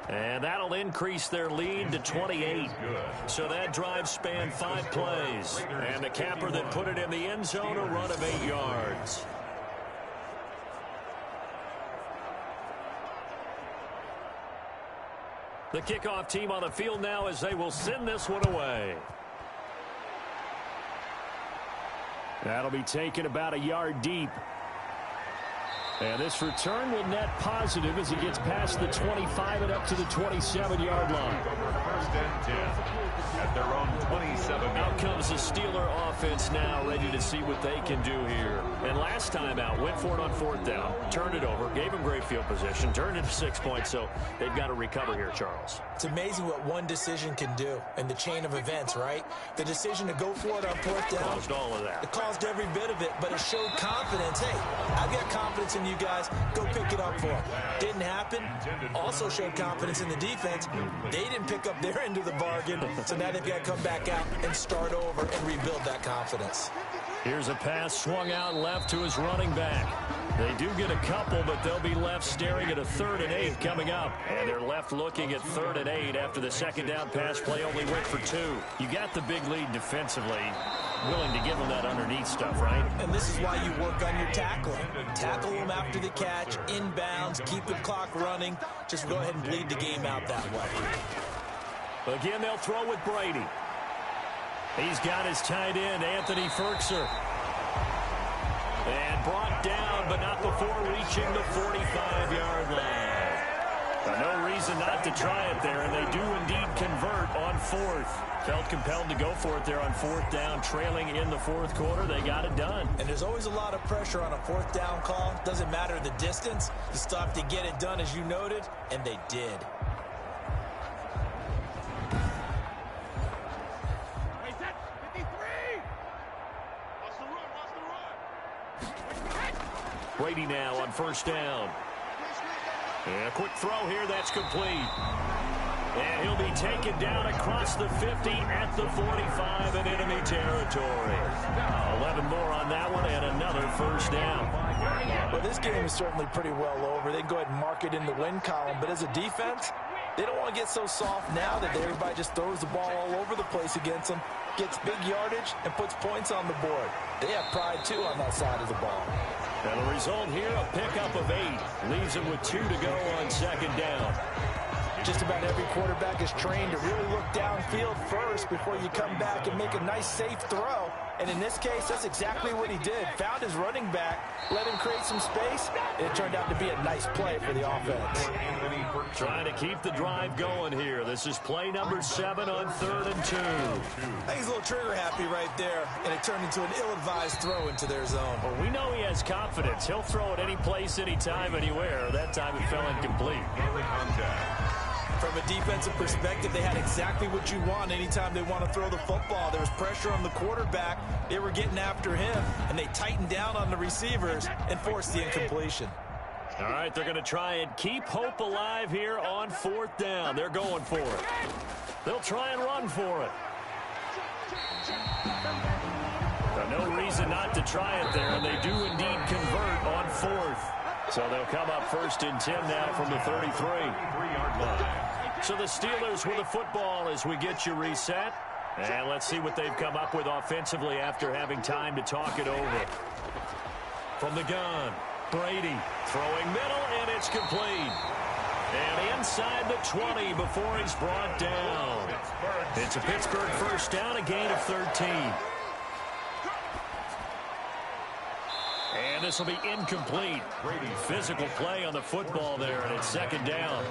And that'll increase their lead to 28. So that drive spanned 5 plays. And the capper that put it in the end zone, a run of 8 yards. The kickoff team on the field now as they will send this one away. That'll be taken about a yard deep. And this return will net positive as he gets past the 25 and up to the 27-yard line. 1st and 10 at their own 27. Out comes is the Steeler offense now ready to see what they can do here. And last time out, went for it on 4th down, turned it over, gave them great field position, turned it to 6 points, so they've got to recover here, Charles. It's amazing what one decision can do in the chain of events, right? The decision to go for it on 4th down. Caused all of that. It caused every bit of it, but it showed confidence. Hey, I've got confidence in you guys. Go pick it up for them. Didn't happen. Also showed confidence in the defense. They didn't pick up their end of the bargain, so now they've got to come back out and start over and rebuild that confidence. Here's a pass swung out left to his running back. They do get a couple, but they'll be left staring at a 3rd and 8 coming up. And they're left looking at 3rd and 8 after the second down pass play only went for 2. You got the big lead defensively. Willing to give them that underneath stuff, right? And this is why you work on your tackling. Tackle them after the catch, inbounds, keep the clock running. Just go ahead and bleed the game out that way. Again, they'll throw with Brady. He's got his tight end, Anthony Ferkser. And brought down, but not before reaching the 45-yard line. No reason not to try it there, and they do indeed convert on 4th. Felt compelled to go for it there on 4th down, trailing in the 4th quarter. They got it done. And there's always a lot of pressure on a 4th down call. Doesn't matter the distance. You still have to get it done, as you noted, and they did. Brady now on 1st down. And a quick throw here, that's complete. And he'll be taken down across the 50 at the 45 in enemy territory. 11 more on that one and another 1st down. Well, this game is certainly pretty well over. They can go ahead and mark it in the win column. But as a defense, they don't want to get so soft now that everybody just throws the ball all over the place against them, gets big yardage, and puts points on the board. They have pride, too, on that side of the ball. And the result here, a pickup of 8. Leaves them with 2 to go on 2nd down. Just about every quarterback is trained to really look downfield first before you come back and make a nice, safe throw. And in this case, that's exactly what he did. Found his running back, let him create some space, and it turned out to be a nice play for the offense. Trying to keep the drive going here. This is play number 7 on 3rd and 2. I think he's a little trigger happy right there, and it turned into an ill-advised throw into their zone. Well, we know he has confidence. He'll throw it any place, anytime, anywhere. That time it fell incomplete. From a defensive perspective, they had exactly what you want anytime they want to throw the football. There was pressure on the quarterback. They were getting after him, and they tightened down on the receivers and forced the incompletion. All right, they're going to try and keep hope alive here on 4th down. They're going for it. They'll try and run for it. No reason not to try it there, and they do indeed convert on 4th. So they'll come up 1st and 10 now from the 33. 3-yard line. So the Steelers with the football as we get you reset. And let's see what they've come up with offensively after having time to talk it over. From the gun, Brady throwing middle, and it's complete. And inside the 20 before he's brought down. It's a Pittsburgh 1st down, a gain of 13. And this will be incomplete. Physical play on the football there, and it's 2nd down.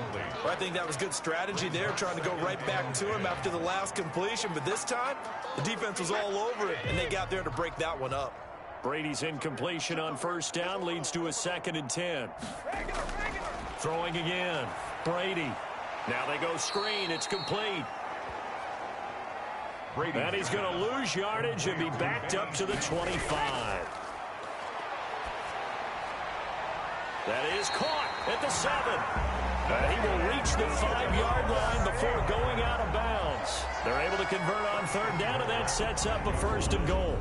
Well, I think that was good strategy there, trying to go right back to him after the last completion. But this time, the defense was all over it, and they got there to break that one up. Brady's incompletion on 1st down leads to a 2nd and 10. Throwing again. Brady. Now they go screen. It's complete. And he's going to lose yardage and be backed up to the 25. That is caught at the 7. He will reach the 5-yard line before going out of bounds. They're able to convert on 3rd down, and that sets up a 1st and goal.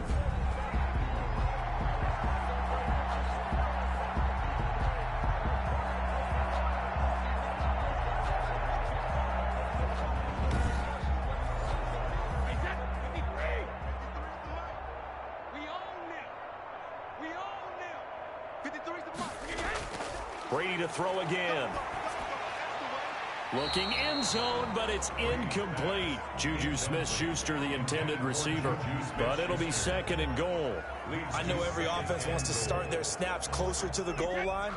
Brady to throw again. Looking end zone, but it's incomplete. Juju Smith-Schuster, the intended receiver. But it'll be second and goal. I know every offense wants to start their snaps closer to the goal line,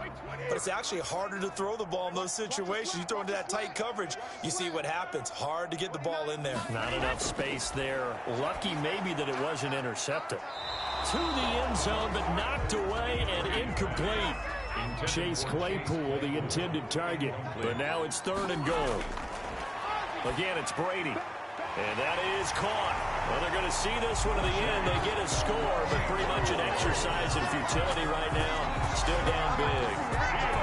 but it's actually harder to throw the ball in those situations. You throw into that tight coverage, you see what happens. Hard to get the ball in there. Not enough space there. Lucky maybe that it wasn't intercepted. To the end zone, but knocked away and incomplete. Chase Claypool, the intended target. But now it's third and goal. Again, it's Brady. And that is caught. Well, they're going to see this one to the end. They get a score, but pretty much an exercise in futility right now. Still down big.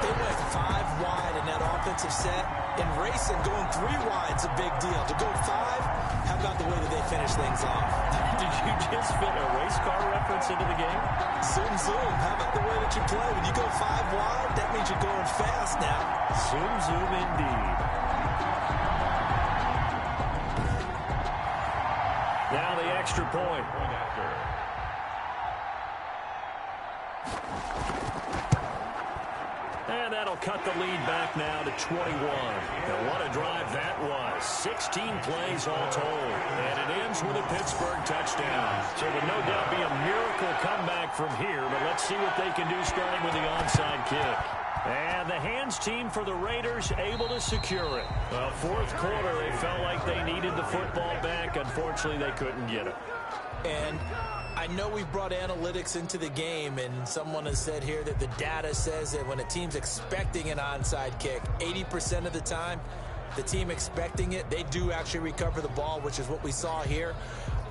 They went 5 wide in that offensive set. In racing, going 3 wide is a big deal. To go 5, how about the way that they finish things off? Did you just fit a race car reference into the game? Zoom, zoom. How about the way that you play? When you go 5 wide, that means you're going fast now. Zoom, zoom indeed. Now the extra point. And that'll cut the lead back now to 21. And what a drive that was. 16 plays all told. And it ends with a Pittsburgh touchdown. So it will no doubt be a miracle comeback from here, but let's see what they can do starting with the onside kick. And the hands team for the Raiders able to secure it. Fourth quarter, they felt like they needed the football back. Unfortunately, they couldn't get it. And I know we've brought analytics into the game, and someone has said here that the data says that when a team's expecting an onside kick, 80% of the time, the team expecting it, they do actually recover the ball, which is what we saw here.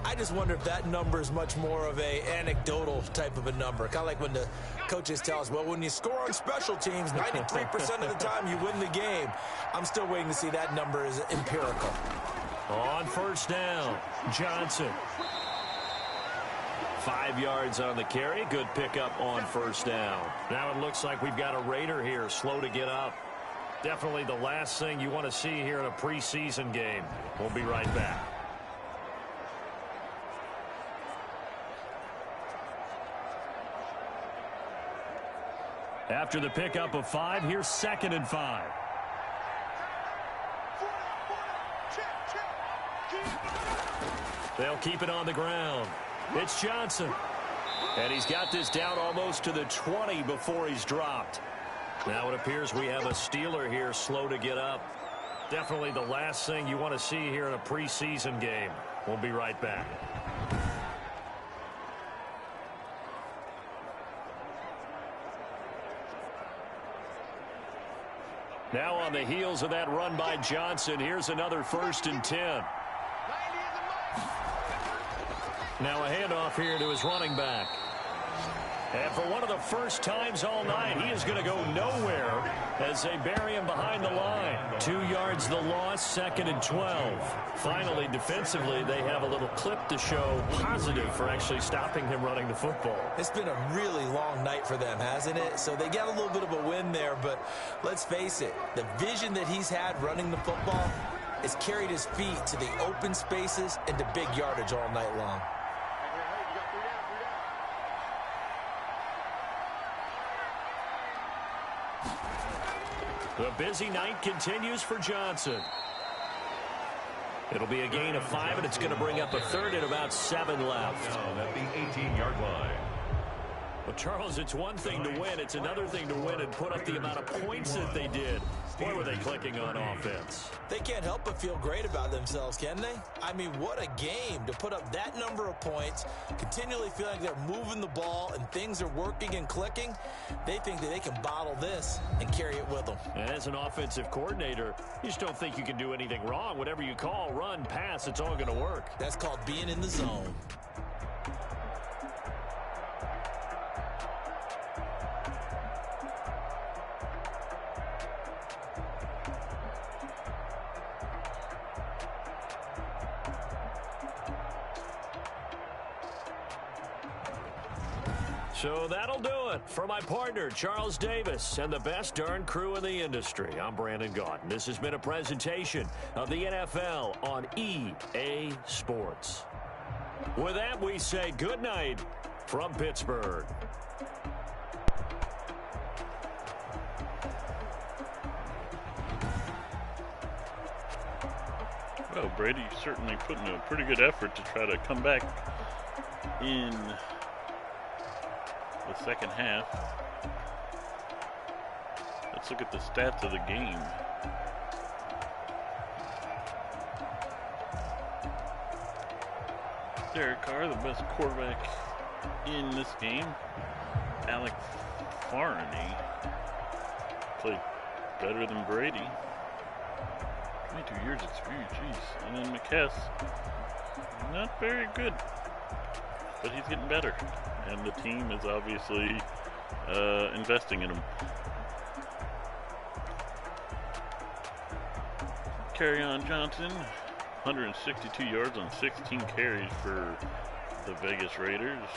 I just wonder if that number is much more of a anecdotal type of a number. Kind of like when the coaches tell us, well, when you score on special teams, 93% of the time you win the game. I'm still waiting to see that number is empirical. On first down, Johnson. 5 yards on the carry. Good pickup on first down. Now it looks like we've got a Raider here, slow to get up. Definitely the last thing you want to see here in a preseason game. We'll be right back. After the pickup of 5, here's second and 5. They'll keep it on the ground. It's Johnson. And he's got this down almost to the 20 before he's dropped. Now it appears we have a Steeler here slow to get up. Definitely the last thing you want to see here in a preseason game. We'll be right back. Now on the heels of that run by Johnson, here's another 1st and 10. Now a handoff here to his running back. And for one of the first times all night, he is going to go nowhere as they bury him behind the line. 2 yards the loss, 2nd and 12. Finally, defensively, they have a little clip to show positive for actually stopping him running the football. It's been a really long night for them, hasn't it? So they got a little bit of a win there, but let's face it, the vision that he's had running the football has carried his feet to the open spaces and to big yardage all night long. The busy night continues for Johnson. It'll be a gain of 5, and it's going to bring up a third and about 7 left. Down at the 18-yard line. Well, Charles, it's one thing to win. It's another thing to win and put up the amount of points that they did. Boy, were they clicking on offense. They can't help but feel great about themselves, can they? I mean, what a game to put up that number of points, continually feel like they're moving the ball and things are working and clicking. They think that they can bottle this and carry it with them. And as an offensive coordinator, you just don't think you can do anything wrong. Whatever you call, run, pass, it's all going to work. That's called being in the zone. So that'll do it for my partner, Charles Davis, and the best darn crew in the industry. I'm Brandon Gaudin. This has been a presentation of the NFL on EA Sports. With that, we say good night from Pittsburgh. Well, Brady certainly putting a pretty good effort to try to come back in the second half. Let's look at the stats of the game. Derek Carr, the best quarterback in this game. Alec Farney played better than Brady. 22 years experience, jeez. And then McHess, not very good, but he's getting better. And the team is obviously investing in him. Kerryon Johnson, 162 yards on 16 carries for the Vegas Raiders.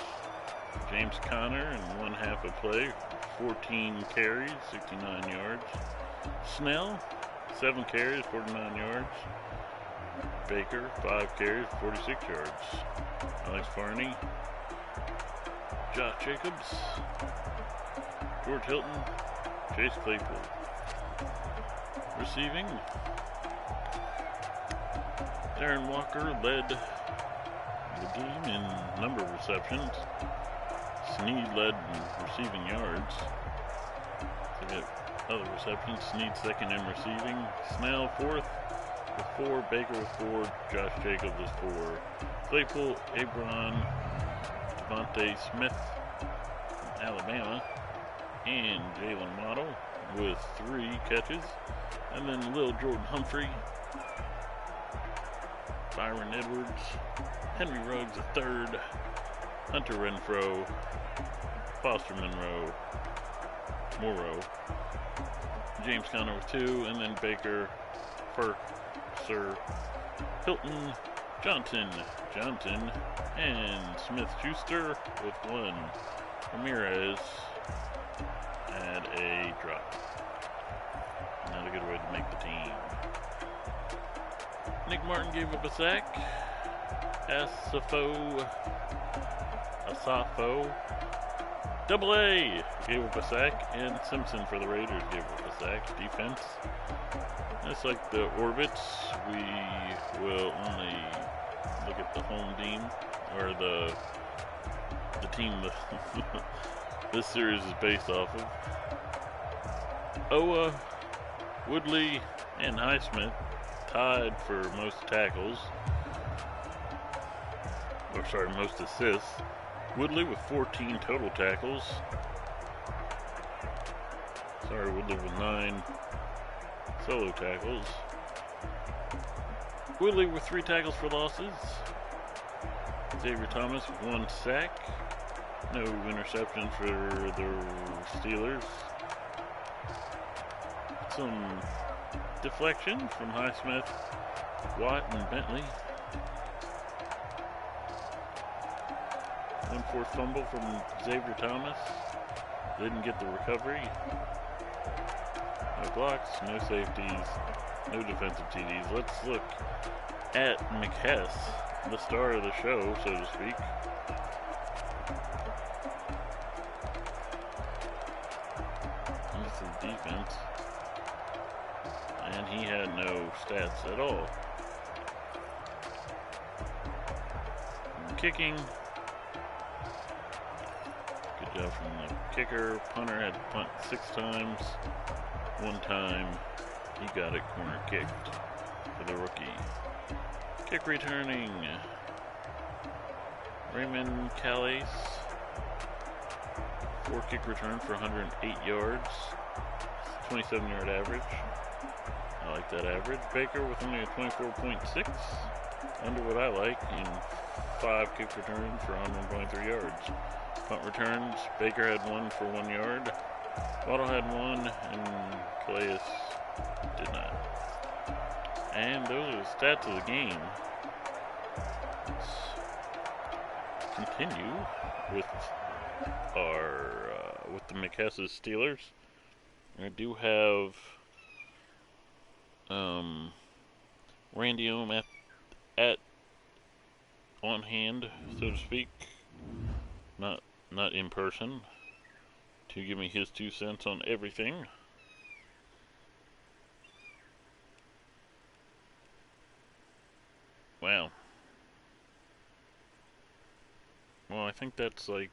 James Conner in one half a play, 14 carries, 69 yards. Snell, 7 carries, 49 yards. Baker, 5 carries, 46 yards. Alex Farney, Josh Jacobs, George Hilton, Chase Claypool. Receiving, Darren Walker led the game in number of receptions. Snead led in receiving yards. So we got other receptions. Snead second in receiving. Snell fourth with 4. Baker with 4. Josh Jacobs with 4. Claypool, Abron, Devontae Smith from Alabama, and Jalen Waddle with 3 catches. And then Lil Jordan Humphrey, Byron Edwards, Henry Ruggs III, Hunter Renfrow, Foster Monroe, Morrow, James Conner with 2, and then Baker, Perk, Sir, Hilton, Johnson, and Smith-Schuster with 1. Ramirez had a drop. Not a good way to make the team. Nick Martin gave up a sack. Asafo, Double A gave up a sack, and Simpson for the Raiders gave up a sack. Defense, just like the Orbits, we will only look at the home team, or the team that this series is based off of. Owa, Woodley, and Highsmith tied for most tackles, most assists. Woodley with 14 total tackles. Woodley with 9 solo tackles. Woodley with 3 tackles for losses. Xavier Thomas with 1 sack. No interceptions for the Steelers. Some deflection from Highsmith, Watt, and Bentley. 1 forced fumble from Xavier Thomas. Didn't get the recovery. No blocks, no safeties, no defensive TDs. Let's look at McHess, the star of the show, so to speak. This is defense. And he had no stats at all. Kicking. Good job from the kicker. Punter had to punt 6 times. 1 time he got it corner kicked for the rookie. Kick returning. Raymond Calais. 4 kick return for 108 yards. 27-yard average. I like that average. Baker with only a 24.6. Under what I like in 5 kick returns for 123 yards. Punt returns, Baker had 1 for 1 yard. Waddle had 1, and Calais did not. And those are the stats of the game. Let's continue with with the McHess Steelers. I do have Randy Ohm at on hand, so to speak, not in person, to give me his 2 cents on everything. Well, I think that's like...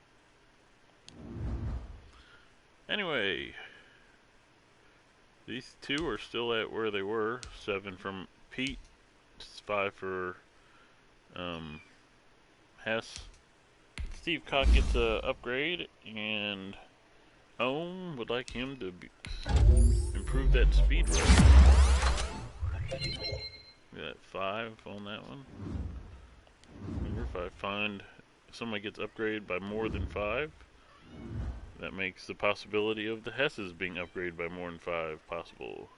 Anyway, these two are still at where they were. 7 from Pete, 5 for Hess. Steve Cock gets a upgrade, and Ohm would like him to improve that speed rate. We got 5 on that one. Remember, if I find somebody gets upgraded by more than 5, that makes the possibility of the Hesses being upgraded by more than 5 possible.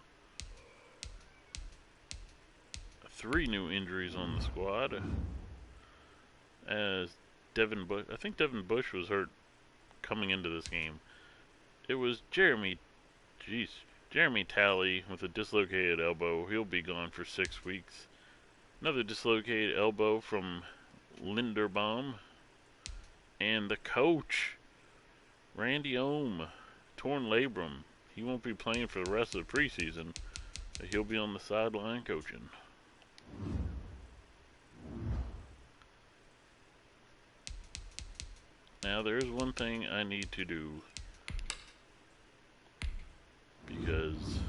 3 new injuries on the squad. As Devin Bush, I think Devin Bush was hurt coming into this game. It was Jeremy Talley with a dislocated elbow. He'll be gone for 6 weeks. Another dislocated elbow from Linderbaum. And the coach, Randy Ohm, torn labrum. He won't be playing for the rest of the preseason, but he'll be on the sideline coaching. Now, there is one thing I need to do, because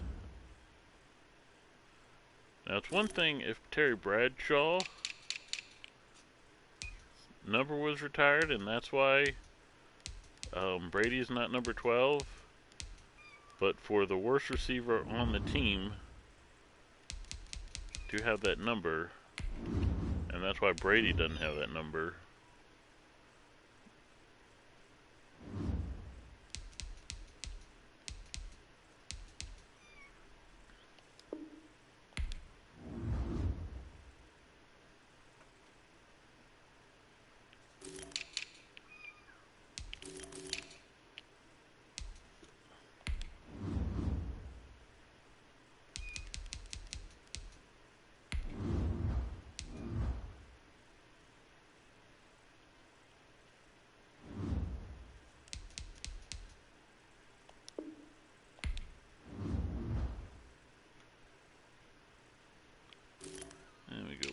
now it's one thing if Terry Bradshaw number was retired, and that's why Brady is not number 12, but for the worst receiver on the team to have that number, and that's why Brady doesn't have that number.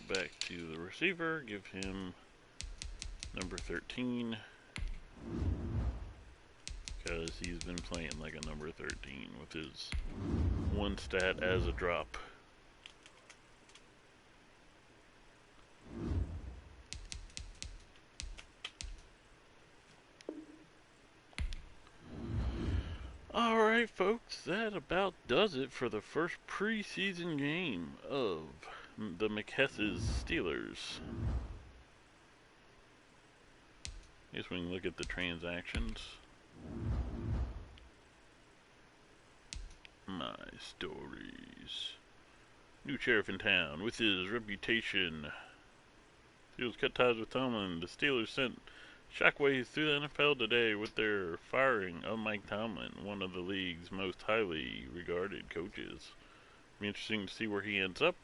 Back to the receiver, give him number 13, because he's been playing like a number 13 with his one stat as a drop. Alright folks, that about does it for the first preseason game of the McHess's Steelers. Guess we can look at the transactions. My stories. New sheriff in town with his reputation. Steelers cut ties with Tomlin. The Steelers sent shockwaves through the NFL today with their firing of Mike Tomlin, one of the league's most highly regarded coaches. Be interesting to see where he ends up.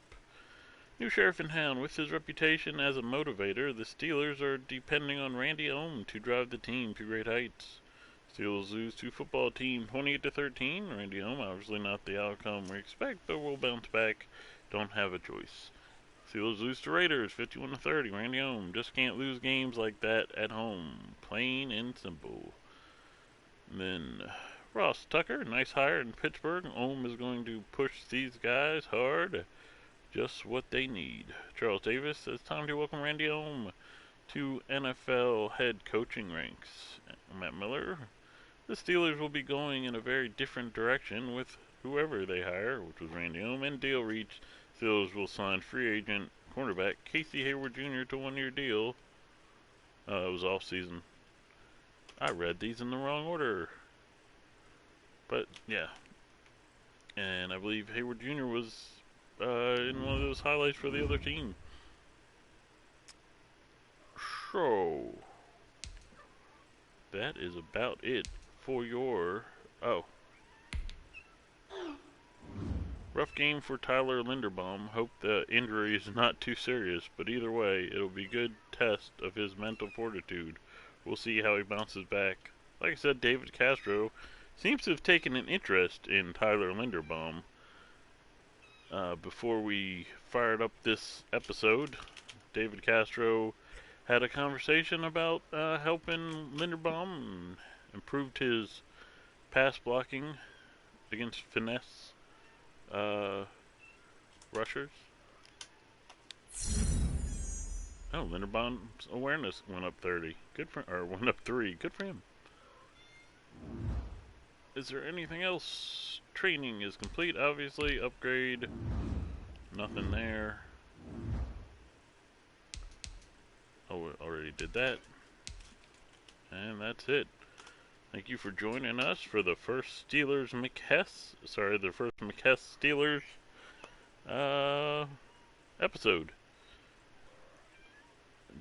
New sheriff in town with his reputation as a motivator, the Steelers are depending on Randy Ohm to drive the team to great heights. Steelers lose to football team 28-13. Randy Ohm, obviously not the outcome we expect, but we'll bounce back. Don't have a choice. Steelers lose to Raiders 51-30. Randy Ohm just can't lose games like that at home. Plain and simple. And then Ross Tucker, nice hire in Pittsburgh. Ohm is going to push these guys hard. Just what they need. Charles Davis, it's time to welcome Randy Ohm to NFL head coaching ranks. Matt Miller, the Steelers will be going in a very different direction with whoever they hire, which was Randy Ohm, and deal reached. Steelers will sign free agent cornerback Casey Hayward Jr. to a one-year deal. It was off season. I read these in the wrong order. But, yeah. And I believe Hayward Jr. was in one of those highlights for the other team. So, that is about it for your... Oh. Rough game for Tyler Linderbaum. Hope the injury is not too serious, but either way, it'll be a good test of his mental fortitude. We'll see how he bounces back. Like I said, David Castro seems to have taken an interest in Tyler Linderbaum. Before we fired up this episode, David Castro had a conversation about helping Linderbaum and improved his pass blocking against finesse rushers. Oh, Linderbaum's awareness went up 30. Went up 3. Good for him. Is there anything else? Training is complete, obviously. Upgrade. Nothing there. Oh, we already did that. And that's it. Thank you for joining us for the first McHess Steelers episode.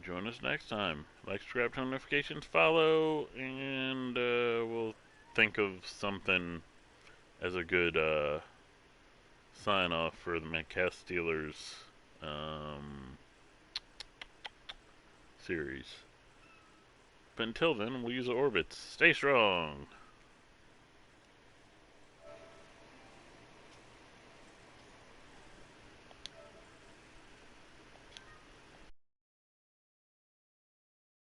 Join us next time. Like, subscribe, turn notifications, follow, and we'll think of something as a good sign off for the McHess Steelers series. But until then, we'll use the orbits. Stay strong.